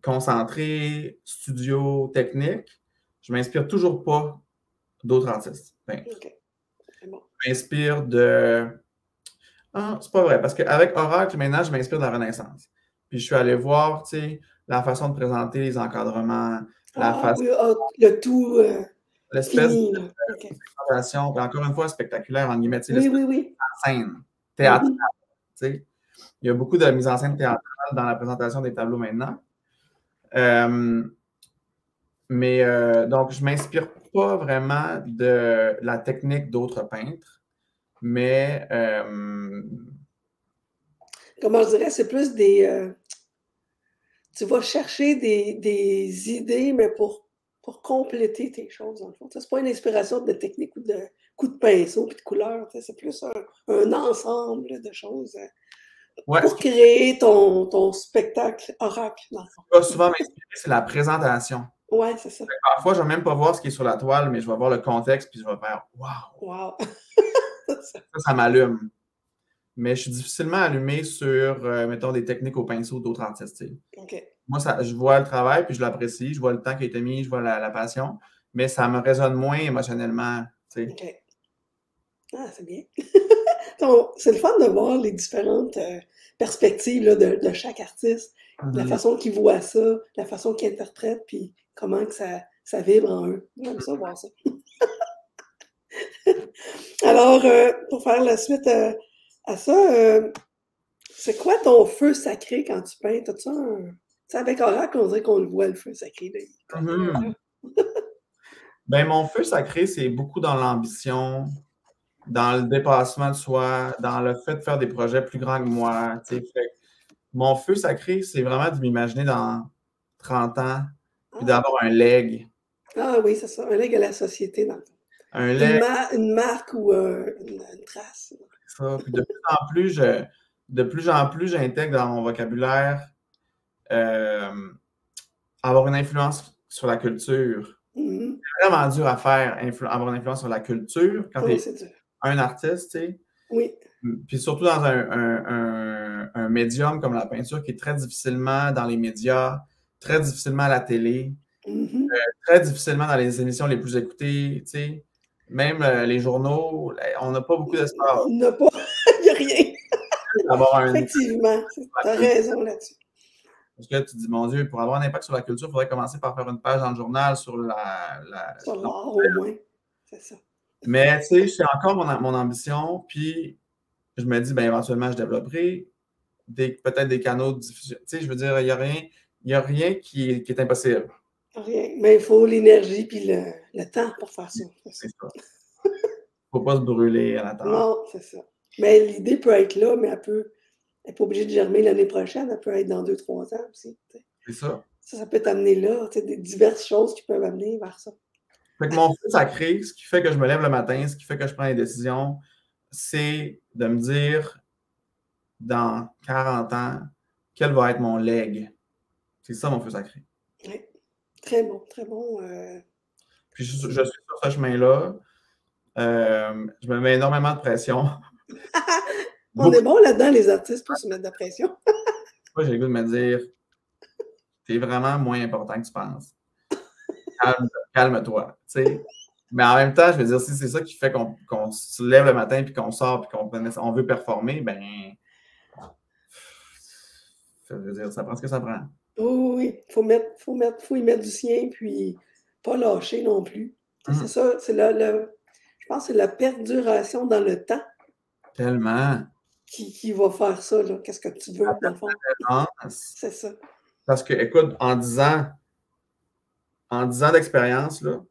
concentré, studio technique, je m'inspire toujours pas d'autres artistes peintres. OK. C'est bon. Je m'inspire de... Ah, c'est pas vrai, parce qu'avec Oracle, maintenant, je m'inspire de la Renaissance. Puis je suis allé voir, tu sais, la façon de présenter les encadrements, la Ah façon, oui, le tout l'espèce de fini, là. OK. présentation, puis encore une fois, spectaculaire, en guillemets, tu sais, Oui, l'espèce oui, de oui. scène théâtrale, Mhm. tu sais. Il y a beaucoup de mise en scène théâtrale dans la présentation des tableaux maintenant. Euh, donc, je ne m'inspire pas vraiment de la technique d'autres peintres, mais Comment je dirais, c'est plus tu vas chercher des idées, mais pour compléter tes choses, dans le fond. C'est pas une inspiration de technique ou de coup de pinceau puis de couleur. C'est plus un ensemble de choses ouais, ce pour qui créer ton spectacle oracle, dans le fond. va souvent m'inspirer, c'est la présentation. Ouais, c'est ça. Parfois, je ne vais même pas voir ce qui est sur la toile, mais je vais voir le contexte, puis je vais faire « Wow! Wow! » Ça m'allume. Mais je suis difficilement allumé sur, mettons, des techniques au pinceau d'autres artistes. OK. Moi, je vois le travail, puis je l'apprécie, je vois le temps qui a été mis, je vois la passion, mais ça me résonne moins émotionnellement. OK. Ah, c'est bien. C'est le fun de voir les différentes perspectives là, de chaque artiste, la façon qu'ils voient ça, la façon qu'ils interprètent, puis comment que ça vibre en eux. J'aime ça, voir ça. Alors, pour faire la suite à ça, c'est quoi ton feu sacré quand tu peins? T'as-tu un... Tu sais, avec Oracle, on dirait qu'on le voit, le feu sacré. Là. Ben, mon feu sacré, c'est beaucoup dans l'ambition, dans le dépassement de soi, dans le fait de faire des projets plus grands que moi. Mon feu sacré, c'est vraiment de m'imaginer dans 30 ans, puis Ah, d'avoir un leg. ah oui, c'est ça. Un leg à la société, dans le fond. Un leg, Une marque ou une trace. ça. Puis de plus en plus, j'intègre dans mon vocabulaire euh, avoir une influence sur la culture. Mhm. C'est vraiment dur à faire, avoir une influence sur la culture quand tu Oui, es c'est dur. un artiste, tu sais. Oui. Puis surtout dans un médium comme la peinture qui est très difficilement dans les médias, très difficilement à la télé, Mhm. très difficilement dans les émissions les plus écoutées, tu sais. Même les journaux, on n'a pas beaucoup d'espace. Il n'y a pas, il n'y a rien. D'avoir un Effectivement, tu as culture. raison là-dessus. Parce que là, tu te dis, mon Dieu, pour avoir un impact sur la culture, il faudrait commencer par faire une page dans le journal sur Sur non. l'art, au moins. C'est ça. Mais tu sais, c'est encore mon ambition, puis je me dis, ben éventuellement, je développerai peut-être des canaux de diffusion. Tu sais, je veux dire, il y a rien qui est impossible. Rien. Mais il faut l'énergie puis le temps pour faire ça. C'est ça. C'est ça. Il ne faut pas se brûler à la tâche. Non, c'est ça. Mais l'idée peut être là, mais elle n'est pas obligée de germer l'année prochaine. Elle peut être dans 2, 3 ans aussi. C'est ça. Ça peut t'amener là. Des diverses choses qui peuvent amener vers ça. Fait que mon feu sacré, ce qui fait que je me lève le matin, ce qui fait que je prends des décisions, c'est de me dire, dans 40 ans, quel va être mon leg. C'est ça mon feu sacré. Oui. Très bon, très bon. Puis je suis sur ce chemin-là. Je me mets énormément de pression. On est bon là-dedans, les artistes, pour se mettre de la pression. Moi, j'ai le goût de me dire, t'es vraiment moins important que tu penses. Calme-toi. T'sais. Mais en même temps, je veux dire, si c'est ça qui fait qu'on se lève le matin puis qu'on sort puis qu'on veut performer, ben Ça veut dire, ça prend ce que ça prend. Oui, faut y mettre du sien, puis pas lâcher non plus. C'est ça, c'est je pense que c'est la perduration dans le temps Tellement. qui va faire ça, là. Qu'est-ce que tu veux, dans le fond? C'est ça. Parce que, écoute, en 10 ans d'expérience, là,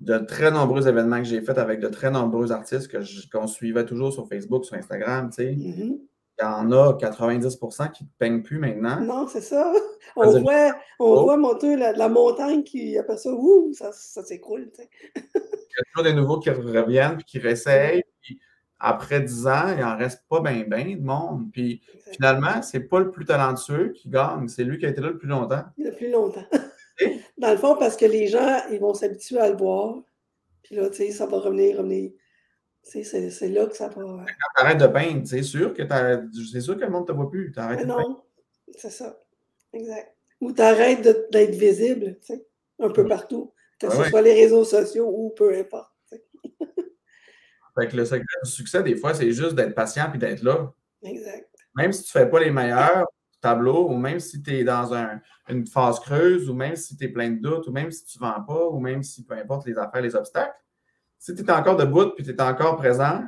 de très nombreux événements que j'ai faits avec de très nombreux artistes qu'on suivait toujours sur Facebook, sur Instagram, tu sais, il y en a 90% qui ne peignent plus maintenant. Non, c'est ça. On voit monter la montagne qui, après ça, ça s'écroule, tu sais. Il y a toujours des nouveaux qui reviennent puis qui réessayent. Puis après 10 ans, il n'en reste pas bien de monde. Puis finalement, c'est pas le plus talentueux qui gagne, c'est lui qui a été là le plus longtemps. Le plus longtemps. Dans le fond, parce que les gens, ils vont s'habituer à le voir. Puis là, tu sais, ça va revenir. Tu sais, c'est là que ça va. Quand tu arrêtes de peindre, c'est sûr que le monde ne te voit plus. Mais non, c'est ça. Exact. Ou tu arrêtes d'être visible, tu sais, un peu partout. Que ce soit les réseaux sociaux ou peu importe. Fait que le secret du succès, des fois, c'est juste d'être patient et d'être là. Exact. Même si tu ne fais pas les meilleurs tableaux, ou même si tu es dans une phase creuse, ou même si tu es plein de doutes, ou même si tu ne vends pas, ou même si peu importe les affaires, les obstacles, si tu es encore debout et tu es encore présent,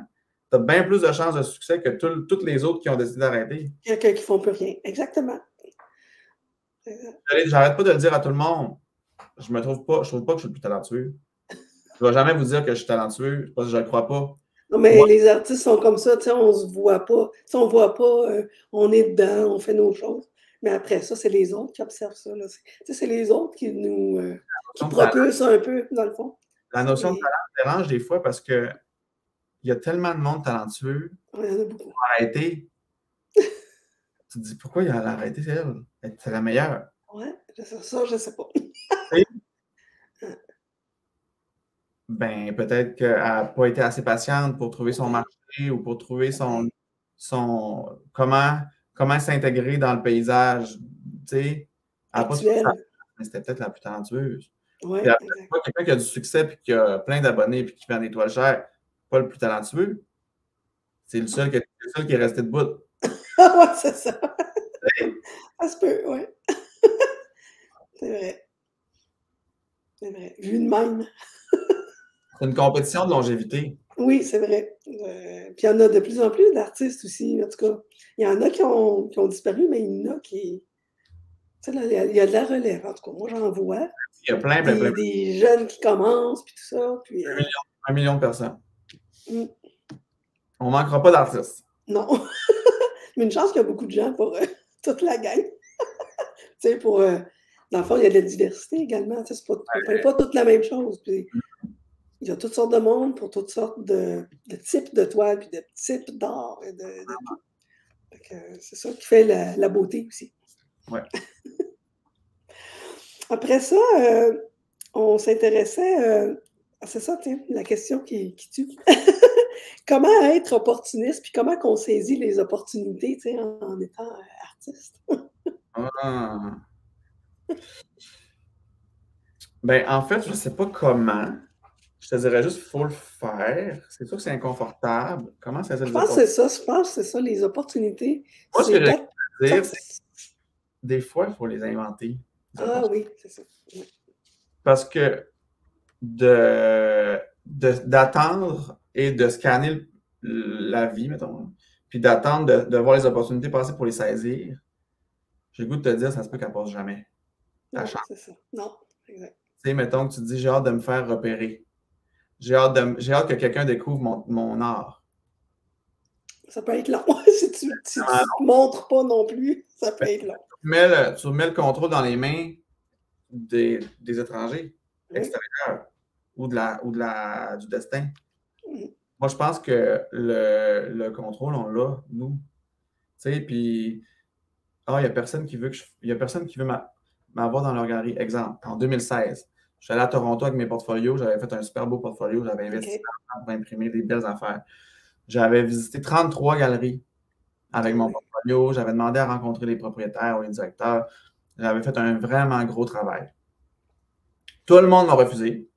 tu as bien plus de chances de succès que tous les autres qui ont décidé d'arrêter. Quelqu'un qui ne font plus rien. Exactement. J'arrête pas de le dire à tout le monde. Je trouve pas que je suis le plus talentueux. Je ne vais jamais vous dire que je suis talentueux parce que je ne le crois pas. Non, mais moi, les artistes sont comme ça, tu sais, on ne se voit pas. Tu sais, on ne voit pas, on est dedans, on fait nos choses. Mais après ça, c'est les autres qui observent ça. Tu sais, c'est les autres qui nous qui propulsent un peu, dans le fond. La notion de talent me dérange des fois parce que il y a tellement de monde talentueux. Il y en a beaucoup. Arrêter. Tu te dis, pourquoi elle a arrêté, elle? C'est la meilleure. Ouais, ça, je ne sais pas. Ben, peut-être qu'elle n'a pas été assez patiente pour trouver son marché ou pour trouver comment s'intégrer dans le paysage. Tu sais, elle n'a pas trouvé ça, mais c'était peut-être la plus talentueuse. Ouais, Puis après, quelqu'un qui a du succès et qui a plein d'abonnés et qui vend des toiles chères, pas le plus talentueux. C'est le seul qui est resté debout. Ah ouais, c'est ça. Ça se peut, oui. C'est vrai. C'est vrai. Vu de même. C'est une compétition de longévité. Oui, c'est vrai. Puis il y en a de plus en plus d'artistes aussi. En tout cas, il y en a qui ont disparu, mais il y en a qui. Tu sais, là, il y a de la relève. En tout cas, moi, j'en vois. Il y a plein. Des jeunes qui commencent, puis tout ça. Puis, 1 million de personnes. On ne manquera pas d'artistes. Non. Mais une chance qu'il y a beaucoup de gens pour toute la gang. Tu sais, dans le fond, il y a de la diversité également. On ne fait pas toute la même chose. Puis, il y a toutes sortes de monde pour toutes sortes de types de toiles, puis de types d'art et de tout. C'est ça qui fait la beauté aussi. Ouais. Après ça, on s'intéressait, c'est ça, tiens, la question qui tue. Comment être opportuniste, puis comment qu'on saisit les opportunités, tu sais, en étant artiste? Ben, en fait, je ne sais pas comment. Je te dirais juste qu'il faut le faire. C'est sûr que c'est inconfortable. Comment ça se Je pense que c'est ça, les opportunités. Moi, ce que j'ai à dire, c'est que des fois, il faut les inventer. Ah oui, c'est ça. Oui. Parce que d'attendre et de scanner la vie, mettons, puis d'attendre de voir les opportunités passer pour les saisir, j'ai le goût de te dire, ça se peut qu'elle passe jamais. Non, c'est ça. Non, exact. Tu sais, mettons que tu te dis, j'ai hâte de me faire repérer. J'ai hâte que quelqu'un découvre mon art. Ça peut être long. Si tu ne te montres pas non plus, ça peut être long. Tu remets le contrôle dans les mains des étrangers extérieurs ou du destin. Moi, je pense que le contrôle, on l'a, nous. Tu sais, puis, il n'y a personne qui veut m'avoir dans leur galerie. Exemple, en 2016, je suis allé à Toronto avec mes portfolios, j'avais fait un super beau portfolio, j'avais investi pour imprimer des belles affaires. J'avais visité 33 galeries avec mon portfolio, j'avais demandé à rencontrer les propriétaires ou les directeurs. J'avais fait un vraiment gros travail. Tout le monde m'a refusé.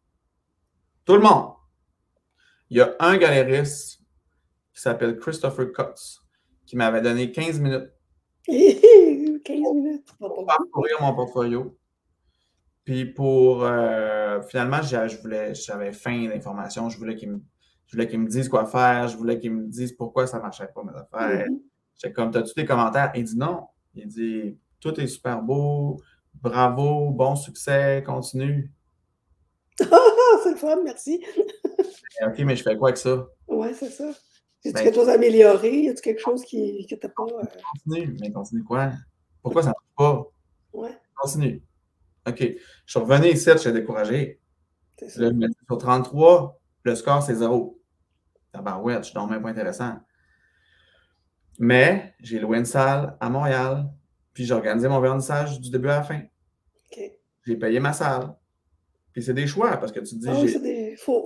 Tout le monde. Il y a un galériste qui s'appelle Christopher Cox qui m'avait donné 15 minutes 15 minutes, ça va pas pour beaucoup. parcourir mon portfolio. Puis finalement, j'avais faim d'informations. Je voulais qu'ils me disent quoi faire. Je voulais qu'ils me disent pourquoi ça ne marchait pas, mes affaires. Mhm. J'étais comme, t'as-tu des commentaires? Il dit non. Il dit, tout est super beau. Bravo, bon succès, continue. Ah, c'est le fun, merci. OK, mais je fais quoi avec ça? Ouais, c'est ça. Y a-tu Ben, quelque chose à améliorer? Y a-tu quelque chose que t'as pas. continue. Mais continue quoi? Pourquoi ça ne marche pas? Ouais, Continue. OK. Je suis revenu ici, je suis découragé. c'est ça. Là, je me dis, sur 33, le score, c'est 0. Tabarouette, je suis donc même pas intéressant. Mais j'ai loué une salle à Montréal, puis j'ai organisé mon vernissage du début à la fin. OK. J'ai payé ma salle. Puis c'est des choix, parce que tu te dis, Ah oui, j'ai faut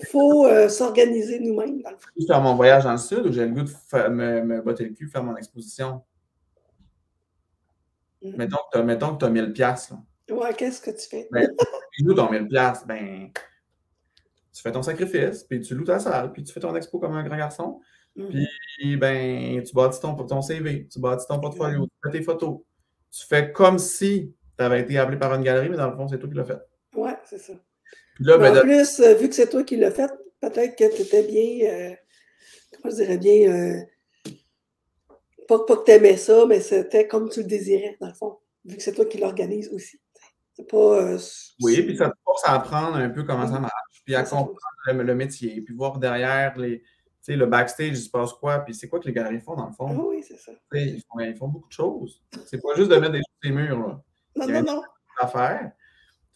s'organiser nous-mêmes, dans le fond. le goût de faire mon voyage dans le sud ou j'ai le goût de me botter le cul, faire mon exposition. Mm. Mettons que tu as 1000 piastres. Ouais, qu'est-ce que tu fais? Ben, tu loues ton 1000 piastres, ben, tu fais ton sacrifice, puis tu loues ta salle, puis tu fais ton expo comme un grand garçon. Puis, ben, tu bâtis ton CV, tu bâtis ton portfolio, tu fais tes photos. Tu fais comme si tu avais été appelé par une galerie, mais dans le fond, c'est toi qui l'as fait. Ouais, c'est ça. Puis là, Mais ben, en plus, vu que c'est toi qui l'as fait, peut-être que tu étais bien, comment je dirais bien, pas que tu aimais ça, mais c'était comme tu le désirais, dans le fond, vu que c'est toi qui l'organise aussi. C'est pas. oui, puis ça te force à apprendre un peu comment ça marche, puis à Ça comprendre le métier, puis voir derrière le backstage, il se passe quoi, puis c'est quoi que les galeries font dans le Ah fond. oui, c'est ça. Ils font beaucoup de choses. C'est pas juste de mettre des choses sur les murs, là. Non, Il y a non, une non. affaire.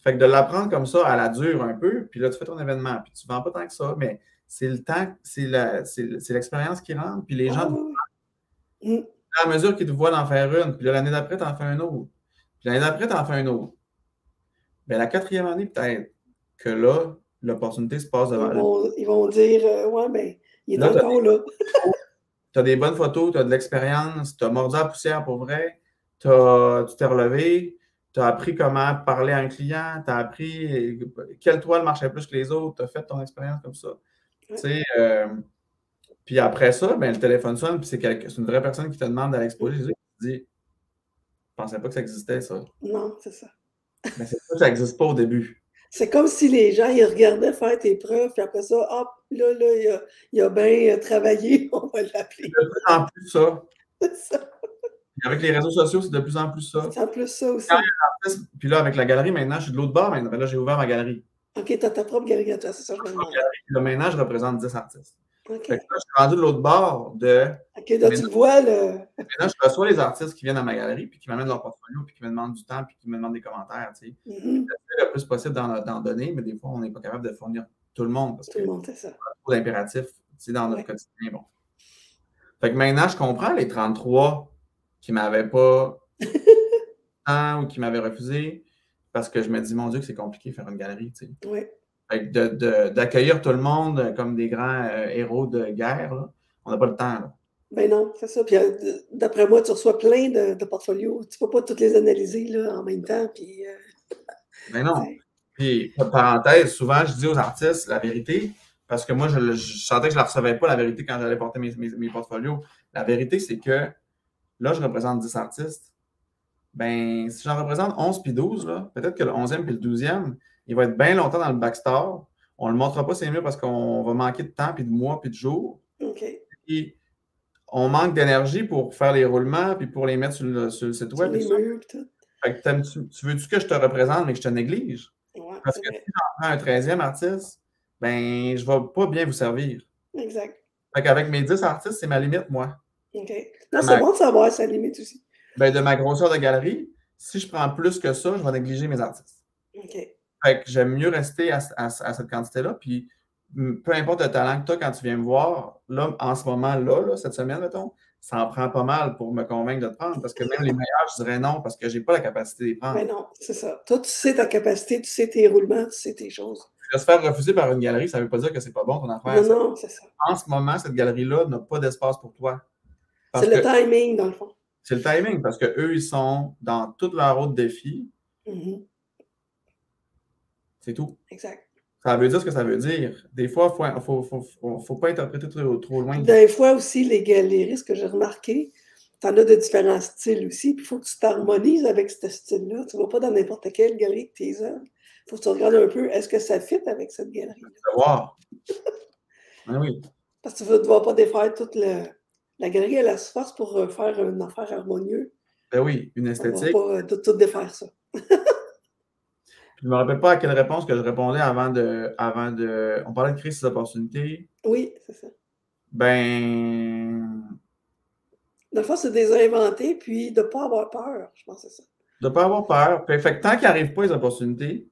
Fait que de l'apprendre comme ça à la dure un peu, puis là, tu fais ton événement, puis tu ne vends pas tant que ça, mais c'est le temps, c'est l'expérience qui rentre, puis les Ah gens, oui, oui. à mesure qu'ils te voient d'en faire une, puis l'année d'après, tu en fais un autre, puis l'année d'après, tu en fais un autre. Bien, la quatrième année, peut-être que là, l'opportunité se passe devant. Ils vont dire, ouais, mais il est Là, encore là. tu as des bonnes photos, tu as de l'expérience, tu as mordu à la poussière pour vrai, tu t'es relevé, tu as appris comment parler à un client, tu as appris quelle toile marchait plus que les autres, tu as fait ton expérience comme ça. Tu sais, puis après ça, ben, le téléphone sonne, puis c'est une vraie personne qui te demande d'aller exposer. Tu te dis, je pensais pas que ça existait, ça. Non, c'est ça. Mais c'est ça, ça n'existe pas au début. C'est comme si les gens, ils regardaient faire tes preuves, puis après ça, hop, là, il a bien travaillé, on va C'est l'appeler. de plus en plus ça. C'est ça. Puis avec les réseaux sociaux, c'est de plus en plus ça. C'est en plus ça aussi. Puis là, avec la galerie, maintenant, je suis de l'autre bord, mais là, j'ai ouvert ma galerie. OK, t'as ta propre galerie à toi, c'est ça, je me demandais. Là, maintenant, je représente 10 artistes. OK. Fait que là, je suis rendu de l'autre bord de. OK, là, tu vois le. Maintenant, je reçois les artistes qui viennent à ma galerie, puis qui m'amènent leur portfolio, puis qui me demandent du temps, puis qui me demandent des commentaires. Tu sais. Le plus possible d'en donner, mais des fois, on n'est pas capable de fournir tout le monde parce Tout que le monde, c'est ça. trop d'impératifs dans notre quotidien. Bon. Fait que maintenant, je comprends les 33 qui ne m'avaient pas ou qui m'avaient refusé parce que je me dis, mon Dieu, que c'est compliqué de faire une galerie. Tu sais. Oui. Fait que d'accueillir tout le monde comme des grands héros de guerre, là, on n'a pas le temps. Là. Ben non, c'est ça. Puis d'après moi, tu reçois plein de portfolios. Tu ne peux pas toutes les analyser là, en même temps. Puis, Mais non. Puis, parenthèse, souvent, je dis aux artistes la vérité, parce que moi, je sentais que je ne la recevais pas, la vérité, quand j'allais porter mes portfolios. La vérité, c'est que là, je représente 10 artistes. Ben, si j'en représente 11 puis 12, là, peut-être que le 11e puis le 12e, il va être bien longtemps dans le backstore. On ne le montrera pas, c'est mieux, parce qu'on va manquer de temps, puis de mois, puis de jours. OK. Puis, on manque d'énergie pour faire les roulements, puis pour les mettre sur le site web. Sur les murs, puis tout. Fait que tu veux-tu que je te représente, mais que je te néglige? Ouais, Parce c'est que vrai. si j'en prends un 13e artiste, ben, je ne vais pas bien vous servir. Exact. Fait qu'avec mes 10 artistes, c'est ma limite, moi. OK. Non, c'est bon de savoir sa limite aussi. Ben, de ma grosseur de galerie, si je prends plus que ça, je vais négliger mes artistes. OK. Fait que j'aime mieux rester à cette quantité-là. Puis, peu importe le talent que tu as quand tu viens me voir, là, en ce moment-là, cette semaine, mettons, ça en prend pas mal pour me convaincre de te prendre. Parce que même les meilleurs, je dirais non, parce que je n'ai pas la capacité de les prendre. Ben non, c'est ça. Toi, tu sais ta capacité, tu sais tes roulements, tu sais tes choses. De se faire refuser par une galerie, ça ne veut pas dire que c'est pas bon ton affaire. Non, non, c'est ça. En ce moment, cette galerie-là n'a pas d'espace pour toi. C'est le timing, dans le fond. C'est le timing, parce qu'eux, ils sont dans toute leur autre défi. C'est tout. Exact. Ça veut dire ce que ça veut dire. Des fois, il ne faut pas interpréter trop loin. Des fois aussi, les galeries, ce que j'ai remarqué, en as de différents styles aussi, puis il faut que tu t'harmonises avec ce style-là. Tu ne vas pas dans n'importe quelle galerie que tes œuvres. Il faut que tu regardes un peu, est-ce que ça fit avec cette galerie-là? Savoir. Ben oui. Parce que tu ne vas devoir pas défaire toute la galerie à la surface pour faire une affaire harmonieuse. Ben oui, une On ne esthétique. va pas tout défaire ça. Je ne me rappelle pas à quelle réponse que je répondais avant de. On parlait de crise d'opportunité. Oui, c'est ça. Ben. Dans le fond, c'est de les inventer, puis de ne pas avoir peur. Je pense que c'est ça. De ne pas avoir peur. Fait que tant qu'il n'arrive pas les opportunités.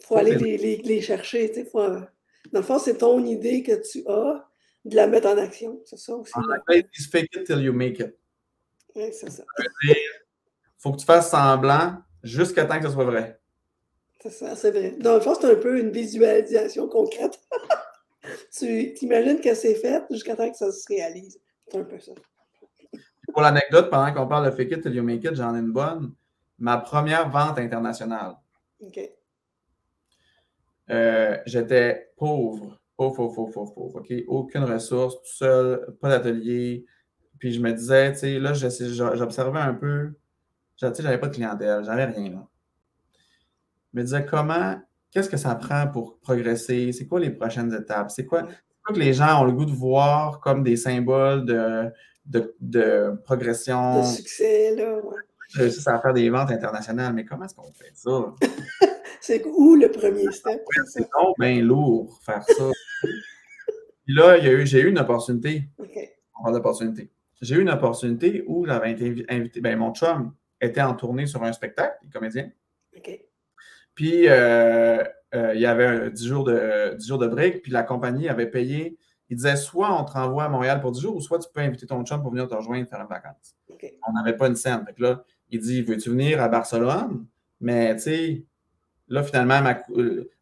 Il faut aller les chercher. Dans le fond, c'est ton idée que tu as, de la mettre en action. C'est ça aussi. En anglais, it's fake it till you make it. Oui, c'est ça. Ça veut dire, faut que tu fasses semblant jusqu'à temps que ce soit vrai. C'est ça, c'est vrai. Dans le fond, c'est un peu une visualisation concrète. Tu t'imagines que c'est fait jusqu'à temps que ça se réalise. C'est un peu ça. Pour l'anecdote, pendant qu'on parle de fake it till you make it, j'en ai une bonne. Ma première vente internationale. OK. J'étais pauvre. Pauvre. OK? Aucune ressource, tout seul, pas d'atelier. Puis je me disais, tu sais, là, j'observais un peu. Tu sais, j'avais pas de clientèle, j'avais rien, là. Je me disais, qu'est-ce que ça prend pour progresser? C'est quoi les prochaines étapes? C'est quoi que les gens ont le goût de voir comme des symboles de progression? De succès, là, ouais. J'ai réussi à faire des ventes internationales, mais comment est-ce qu'on fait ça? C'est où le premier step? C'est donc bien lourd faire ça. Puis là, j'ai eu une opportunité. OK. On parle d'opportunité. J'ai eu une opportunité où j'avais été invité. Ben, mon chum était en tournée sur un spectacle, il est comédien. OK. Puis, il y avait 10 jours de break, puis la compagnie avait payé. Il disait, soit on te renvoie à Montréal pour 10 jours, ou soit tu peux inviter ton chum pour venir te rejoindre faire une vacance. OK. On n'avait pas une scène. Fait que là, il dit, veux-tu venir à Barcelone? Mais, tu sais, là, finalement,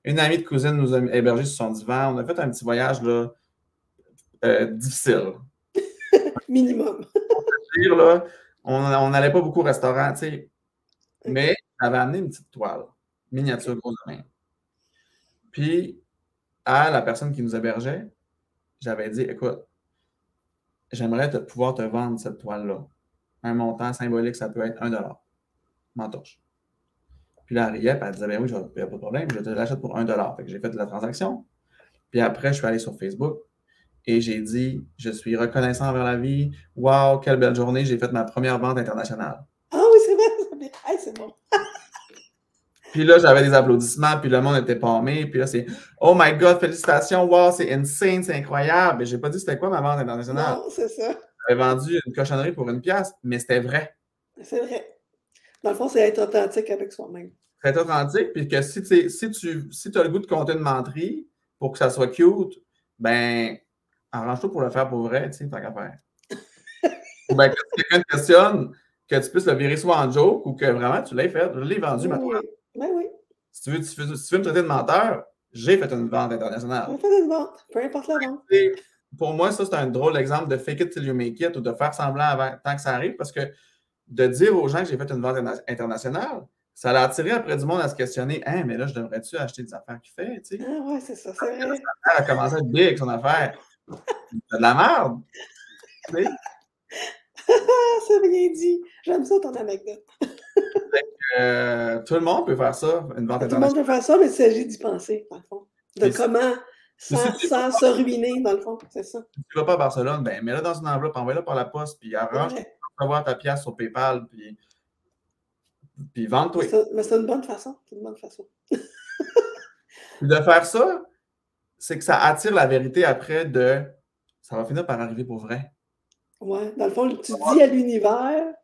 une amie de cousine nous a hébergés sur son divan. On a fait un petit voyage, là, difficile. Minimum. Là, on n'allait pas beaucoup au restaurant, tu sais. Okay. Mais j'avais amené une petite toile, miniature gros de main. Puis, à la personne qui nous hébergeait, j'avais dit, écoute, j'aimerais pouvoir te vendre cette toile-là. Un montant symbolique, ça peut être $1. M'entorche. Puis là, elle riait, puis elle disait, ben oui, il n'y a pas de problème, je te l'achète pour $1. Fait que j'ai fait de la transaction. Puis après, je suis allé sur Facebook et j'ai dit, je suis reconnaissant envers la vie. Wow, quelle belle journée, j'ai fait ma première vente internationale. Ah oui, c'est vrai, hey, c'est bon. Puis là, j'avais des applaudissements, puis le monde était pâmé. Puis là, c'est « Oh my God, félicitations, wow, c'est insane, c'est incroyable! » Mais j'ai pas dit c'était quoi ma vente internationale. Non, c'est ça. J'avais vendu une cochonnerie pour $1, mais c'était vrai. C'est vrai. Dans le fond, c'est être authentique avec soi-même. C'est être authentique, puis que si tu as le goût de compter une menterie pour que ça soit cute, ben, arrange-toi pour le faire pour vrai, tu sais, tant qu'à faire. Ou bien, quand quelqu'un te questionne, que tu puisses le virer soit en joke ou que vraiment tu l'aies fait. Je l'ai vendu, ma toile. Ben oui. Si tu veux me traiter de menteur, j'ai fait une vente internationale. On fait une vente, peu importe la vente. Pour moi, ça, c'est un drôle exemple de fake it till you make it ou de faire semblant avant tant que ça arrive parce que de dire aux gens que j'ai fait une vente internationale, ça l'a attiré après du monde à se questionner. Hein, mais là, je devrais-tu acheter des affaires qu'il fait? Tu sais? Ah ouais, c'est ça, c'est vrai. Sa mère a commencé à être big, son affaire. C'est de la merde. Tu sais? C'est bien dit. J'aime ça, ton anecdote. Tout le monde peut faire ça, une vente internationale. Tout le monde peut faire ça, mais il s'agit d'y penser, dans le fond. De comment, sans se ruiner, dans le fond, c'est ça. Si tu ne vas pas à Barcelone, ben mets-la dans une enveloppe, envoie-la par la poste, puis arrange pour recevoir ta pièce sur PayPal, puis vends-toi. Mais c'est une bonne façon. C'est une bonne façon. De faire ça, c'est que ça attire la vérité après de ça va finir par arriver pour vrai. Ouais, dans le fond, tu dis à l'univers,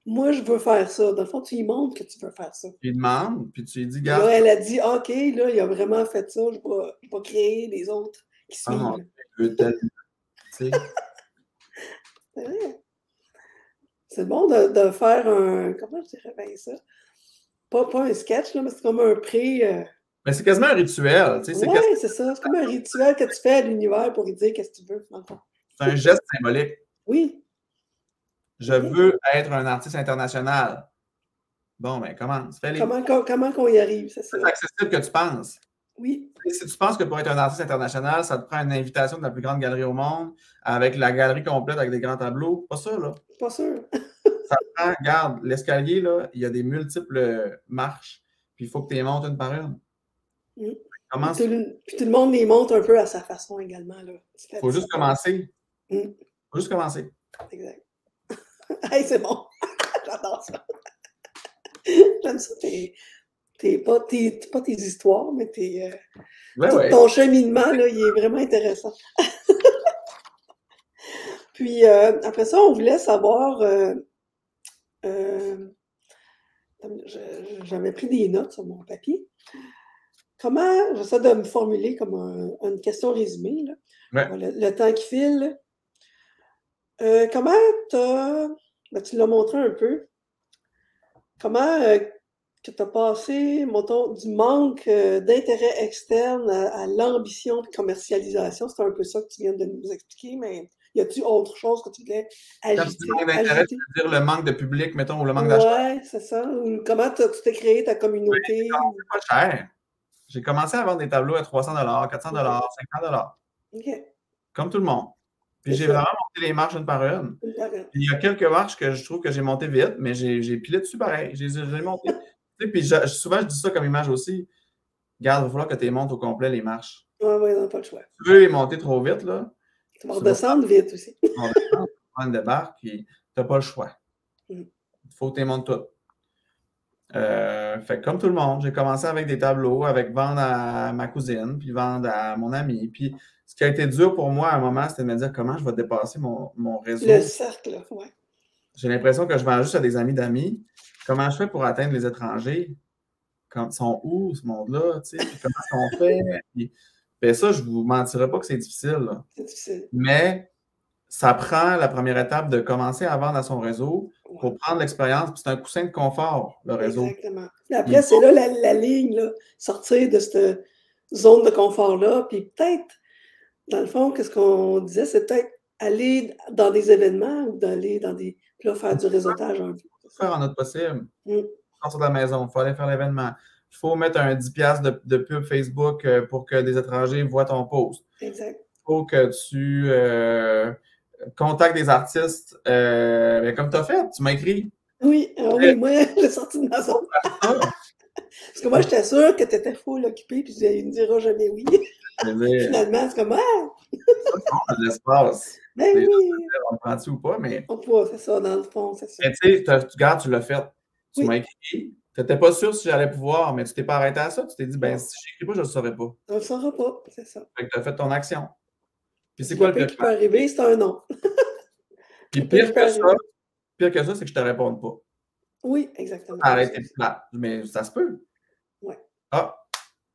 moi, je veux faire ça. Dans le fond, tu lui montres que tu veux faire ça. Tu lui demandes, puis tu lui dis, garde. Là, elle a dit, OK, là, il a vraiment fait ça, je vais créer les autres qui suivent. Ah, je veux tellement. Tu sais. C'est vrai. C'est bon de faire un. Comment je dirais bien ça? Pas un sketch, là, mais c'est comme un pré. Mais c'est quasiment un rituel. Tu sais, oui, c'est ça. C'est comme un rituel que tu fais à l'univers pour lui dire qu'est-ce que tu veux. C'est un geste symbolique. Oui. Je veux être un artiste international. Bon, ben commence. Comment qu'on y arrive, c'est ça. C'est accessible que tu penses. Oui, Et si tu penses que pour être un artiste international, ça te prend une invitation de la plus grande galerie au monde, avec la galerie complète, avec des grands tableaux, pas ça, là. pas sûr. Ça prend, regarde, l'escalier, là, il y a des multiples marches, puis il faut que tu les montes une par une. Mm. Commence, Puis tout le monde les monte un peu à sa façon également, là, petit à faut juste petit. commencer. Mm, Faut juste commencer. exact. Hey, c'est bon. J'adore ça. J'aime ça. T'es pas tes histoires, mais Ouais, tout ouais. ton cheminement, là, il est vraiment intéressant. Puis après ça, on voulait savoir, euh, j'avais pris des notes sur mon papier. Comment, j'essaie de me formuler comme une question résumée, là. Ouais. Le temps qui file. Comment ben, tu l'as montré un peu, comment que tu as passé, mettons, du manque d'intérêt externe à l'ambition de commercialisation? C'est un peu ça que tu viens de nous expliquer, mais y a-t-il autre chose que tu voulais Quand tu dis manque d'intérêt, ajouter? tu veux dire le manque de public, mettons, ou le manque d'achat. Ouais, c'est ça. Ou comment tu t'es créé ta communauté? C'est pas cher. J'ai commencé à vendre des tableaux à 300 400 Ouais. 500 OK. comme tout le monde. Puis C'est j'ai ça. vraiment monté les marches une par une. Une parole. Puis il y a quelques marches que je trouve que j'ai montées vite, mais j'ai pilé dessus pareil. J'ai monté. Tu sais, puis souvent, je dis ça comme image aussi. Regarde, il va falloir que tu les montes au complet, les marches. Ouais, ouais, non, pas le choix. Si tu veux les monter trop vite, là, Tu vas tu vas redescendre vite aussi. prendre une débarque, puis tu n'as pas le choix. Mm. Il faut que tu les montes toutes. Fait que comme tout le monde, j'ai commencé avec des tableaux, avec vendre à ma cousine, puis vendre à mon ami. Puis ce qui a été dur pour moi à un moment, c'était de me dire comment je vais dépasser mon Le réseau. cercle, là, ouais. J'ai l'impression que je vends juste à des amis d'amis. Comment je fais pour atteindre les étrangers? Ils sont où, ce monde-là? Tu sais? Puis comment on fait? Puis, ben ça, je ne vous mentirai pas que c'est difficile, là. C'est difficile. Mais ça prend la première étape de commencer à vendre à son réseau Ouais. pour prendre l'expérience. Puis c'est un coussin de confort, le réseau. Exactement. Puis après, c'est là la ligne, là, sortir de cette zone de confort-là, puis peut-être, dans le fond, qu'est-ce qu'on disait, c'est peut-être aller dans des événements ou d'aller dans des... Puis là, faire du réseautage un peu. Faire en notre possible. Mm, Sortir de la maison, il faut aller faire l'événement. Il faut mettre un 10$ de pub Facebook pour que des étrangers voient ton post. exact. Il faut que tu contactes des artistes ben, comme tu as fait, tu m'as écrit. Oui, oui, moi, j'ai sorti de ma zone. Ça, Parce que moi, j'étais sûre que tu étais full occupé, puis il ne dira jamais oui. je veux dire, Finalement, c'est comme, ah, on a de l'espace. ben Les gens vont oui, dire, on le prend-tu ou pas, mais on pourra, c'est ça, dans le fond, c'est ça. tu sais, tu gardes, tu l'as fait. Tu m'as Oui, écrit. Tu n'étais pas sûr si j'allais pouvoir, mais tu t'es pas arrêté à ça. Tu t'es dit, ben, non, si je n'écris pas, je ne le saurais pas. on ne le saura pas, c'est ça. Fait que tu as fait ton action. Puis c'est Puis le quoi le pire pire? qui peut arriver, c'est un non. Puis Le pire qui peut arriver. pire que ça, c'est que je te réponde pas. Oui, exactement. Ça aurait été plate, mais ça se peut. Ouais. Ah,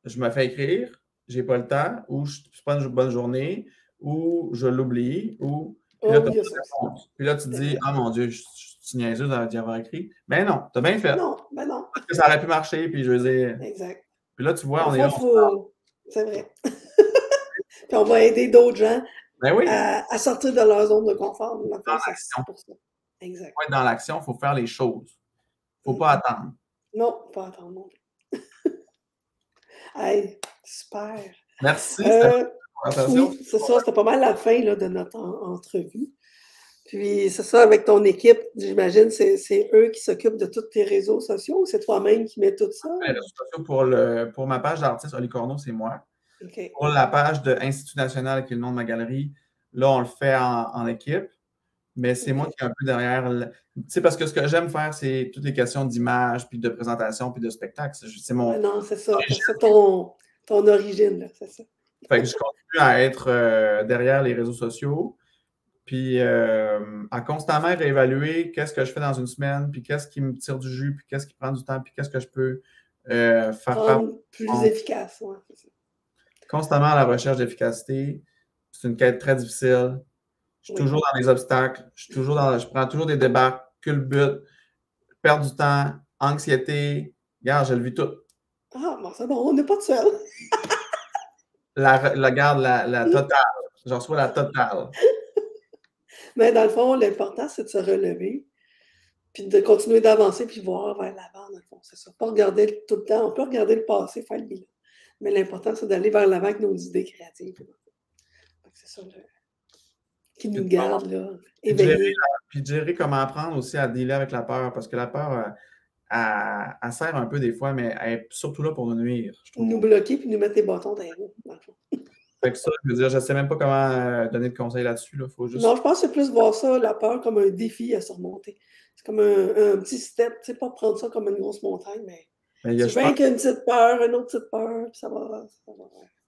je me fais écrire, j'ai pas le temps, ou je suis pas une bonne journée, ou je l'oublie, ou. Puis là, Oh tu oui, il y a ça aussi. Puis là, tu te dis, Exact. ah mon Dieu, je suis niaiseux d'y avoir écrit. Mais non, t'as bien fait. Non, ben non. Parce que ça aurait pu marcher, puis je veux dire. Exact. Puis là, tu vois, Dans on le est fond, là. faut. C'est vrai. Puis on va aider d'autres gens Ben oui, à sortir de leur zone de confort. Dans le dans fond, l'action. c'est pour ça. Exact. Faut être dans l'action, il faut faire les choses. Faut Mm. pas attendre. Non, pas attendre non plus. Hey, super. Merci, c'était une conversation. Oui, c'est ça. C'était pas mal la fin là, de notre entrevue. Puis c'est ça, avec ton équipe, j'imagine, c'est eux qui s'occupent de tous tes réseaux sociaux ou c'est toi-même qui mets tout ça? Les réseaux sociaux pour ma page d'artiste, Oli Corneau, c'est moi. OK. Pour la page de Institut National, qui est le nom de ma galerie, là, on le fait en équipe, mais c'est moi OK. qui est un peu derrière. Tu sais, parce que ce que j'aime faire, c'est toutes les questions d'image, puis de présentation, puis de spectacle. C'est mon Ouais, non, c'est ça. origine. C'est ton origine, là, c'est ça. Fait que je continue à être derrière les réseaux sociaux, puis à constamment réévaluer qu'est-ce que je fais dans une semaine, puis qu'est-ce qui me tire du jus, puis qu'est-ce qui prend du temps, puis qu'est-ce que je peux faire Rendre plus efficace, ouais, c'est ça. constamment à la recherche d'efficacité. C'est une quête très difficile. Je suis Oui. toujours dans les obstacles. Je prends toujours des débarques, culbute, perdre du temps, anxiété. Regarde, je le vis tout. Ah, bon, c'est bon, on n'est pas de seul. La totale. J'en reçois la totale. Mais dans le fond, l'important, c'est de se relever, puis de continuer d'avancer, puis voir vers l'avant, dans le fond, c'est ça. Pas regarder tout le temps. On peut regarder le passé, faire le bilan. Mais l'important, c'est d'aller vers l'avant avec nos idées créatives. C'est ça qui nous garde là, puis de gérer, éveillés. puis de gérer comment apprendre aussi à dealer avec la peur, parce que la peur, elle sert un peu des fois, mais elle est surtout là pour nous nuire, je trouve. Nous bloquer puis nous mettre des bâtons dans les roues, dans le fond. Fait que ça, je veux dire, je sais même pas comment donner de conseils là-dessus. Là. Faut juste... Non, je pense que c'est plus voir ça, la peur, comme un défi à surmonter. C'est comme un petit step, tu sais, pas prendre ça comme une grosse montagne, mais tu viens qu'une petite peur, une autre petite peur, puis ça va.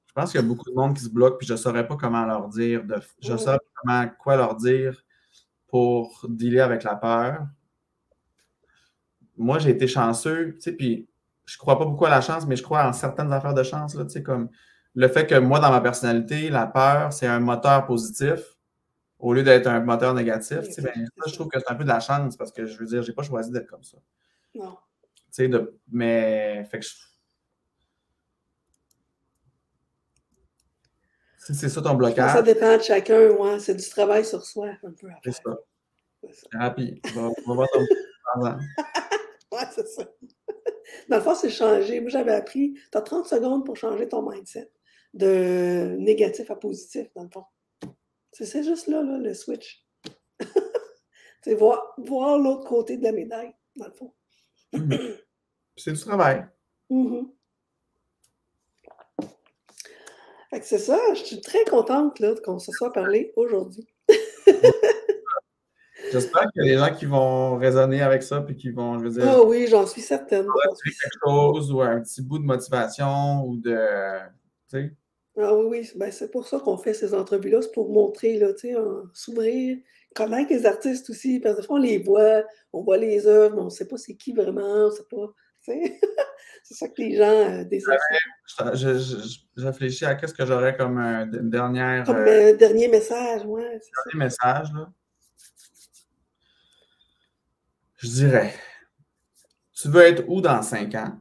Je pense qu'il y a beaucoup de monde qui se bloque, puis je ne saurais pas comment leur dire. Je ne saurais pas quoi leur dire pour dealer avec la peur. Moi, j'ai été chanceux, tu sais, puis je crois pas beaucoup à la chance, mais je crois en certaines affaires de chance, là, tu sais, comme le fait que moi, dans ma personnalité, la peur, c'est un moteur positif au lieu d'être un moteur négatif. Tu sais, ben, ça, je trouve que c'est un peu de la chance parce que je veux dire, j'ai pas choisi d'être comme ça. Non. Tu sais, mais, fait que si c'est ça ton blocage. Ça dépend de chacun, ouais. C'est du travail sur soi, un peu. C'est ça. Thérapie. On va voir ton ouais, c'est ça. Dans le fond, c'est changer. Moi, j'avais appris, tu as 30 secondes pour changer ton mindset de négatif à positif, dans le fond. C'est juste là, le switch. C'est voir l'autre côté de la médaille, dans le fond. C'est du travail. Fait que c'est ça, je suis très contente là, qu'on se soit parlé aujourd'hui. J'espère qu'il y a des gens qui vont raisonner avec ça puis qui vont, je veux dire... Ah oui, j'en suis certaine. Quelque chose ou un petit bout de motivation ou de... Tu sais? Ah oui, ben, c'est pour ça qu'on fait ces entrevues-là, c'est pour montrer, là, tu sais, s'ouvrir, connaître les artistes aussi, parce que des fois, on les voit, on voit les œuvres, mais on ne sait pas c'est qui vraiment, on ne sait pas, tu sais. C'est ça que les gens désirent. Je réfléchis à qu'est-ce que j'aurais comme une dernière... Comme dernier message, ouais. Dernier message, là. Je dirais, tu veux être où dans 5 ans?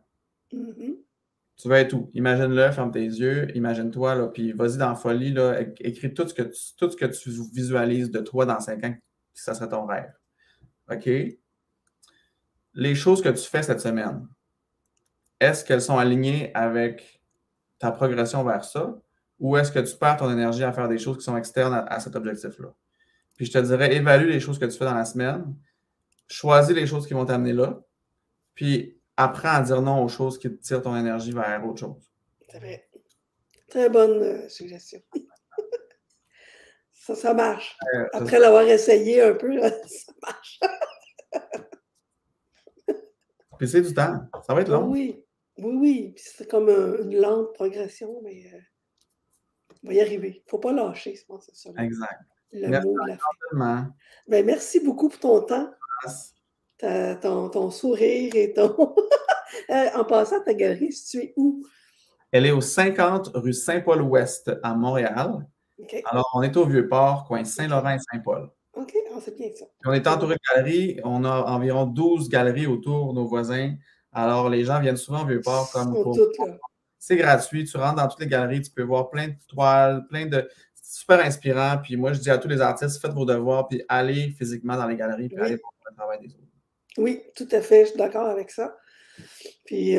Tu veux être où? Imagine-le, ferme tes yeux, imagine-toi, là, puis vas-y dans la folie, là, écris tout ce que tu visualises de toi dans 5 ans, ça serait ton rêve. OK? Les choses que tu fais cette semaine, est-ce qu'elles sont alignées avec ta progression vers ça? Ou est-ce que tu perds ton énergie à faire des choses qui sont externes à cet objectif-là? Puis je te dirais, évalue les choses que tu fais dans la semaine, choisis les choses qui vont t'amener là, puis apprends à dire non aux choses qui te tirent ton énergie vers autre chose. C'est vrai. Très bonne suggestion. Ça marche. Après l'avoir essayé un peu, ça marche. Puis c'est du temps. Ça va être long. Oui. Puis c'est comme une lente progression, mais on va y arriver. Il ne faut pas lâcher, je pense, c'est ça. Exact. Le mot de la fin. Ben, merci beaucoup pour ton temps. Ton sourire et ton... en passant, ta galerie est située où? Elle est au 50 rue Saint-Paul-Ouest à Montréal. Okay. Alors, on est au Vieux-Port, coin Saint-Laurent et Saint-Paul. OK, c'est bien ça. Puis on est entouré de galeries. On a environ 12 galeries autour de nos voisins. Alors, les gens viennent souvent au Vieux-Port comme pour... C'est gratuit. Tu rentres dans toutes les galeries. Tu peux voir plein de toiles, plein de... C'est super inspirant. Puis moi, je dis à tous les artistes, faites vos devoirs, puis allez physiquement dans les galeries, puis allez voir le travail des autres. Oui, tout à fait. Je suis d'accord avec ça. Puis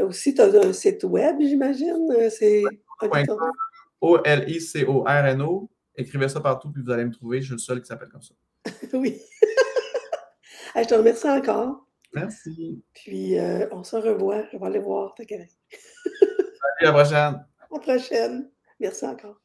aussi, tu as un site web, j'imagine. C'est OLICORNO. Écrivez ça partout, puis vous allez me trouver. Je suis le seul qui s'appelle comme ça. Oui. Je te remercie encore. Merci. Puis on se revoit. Je vais aller voir ta galerie. Salut, à la prochaine. À la prochaine. Merci encore.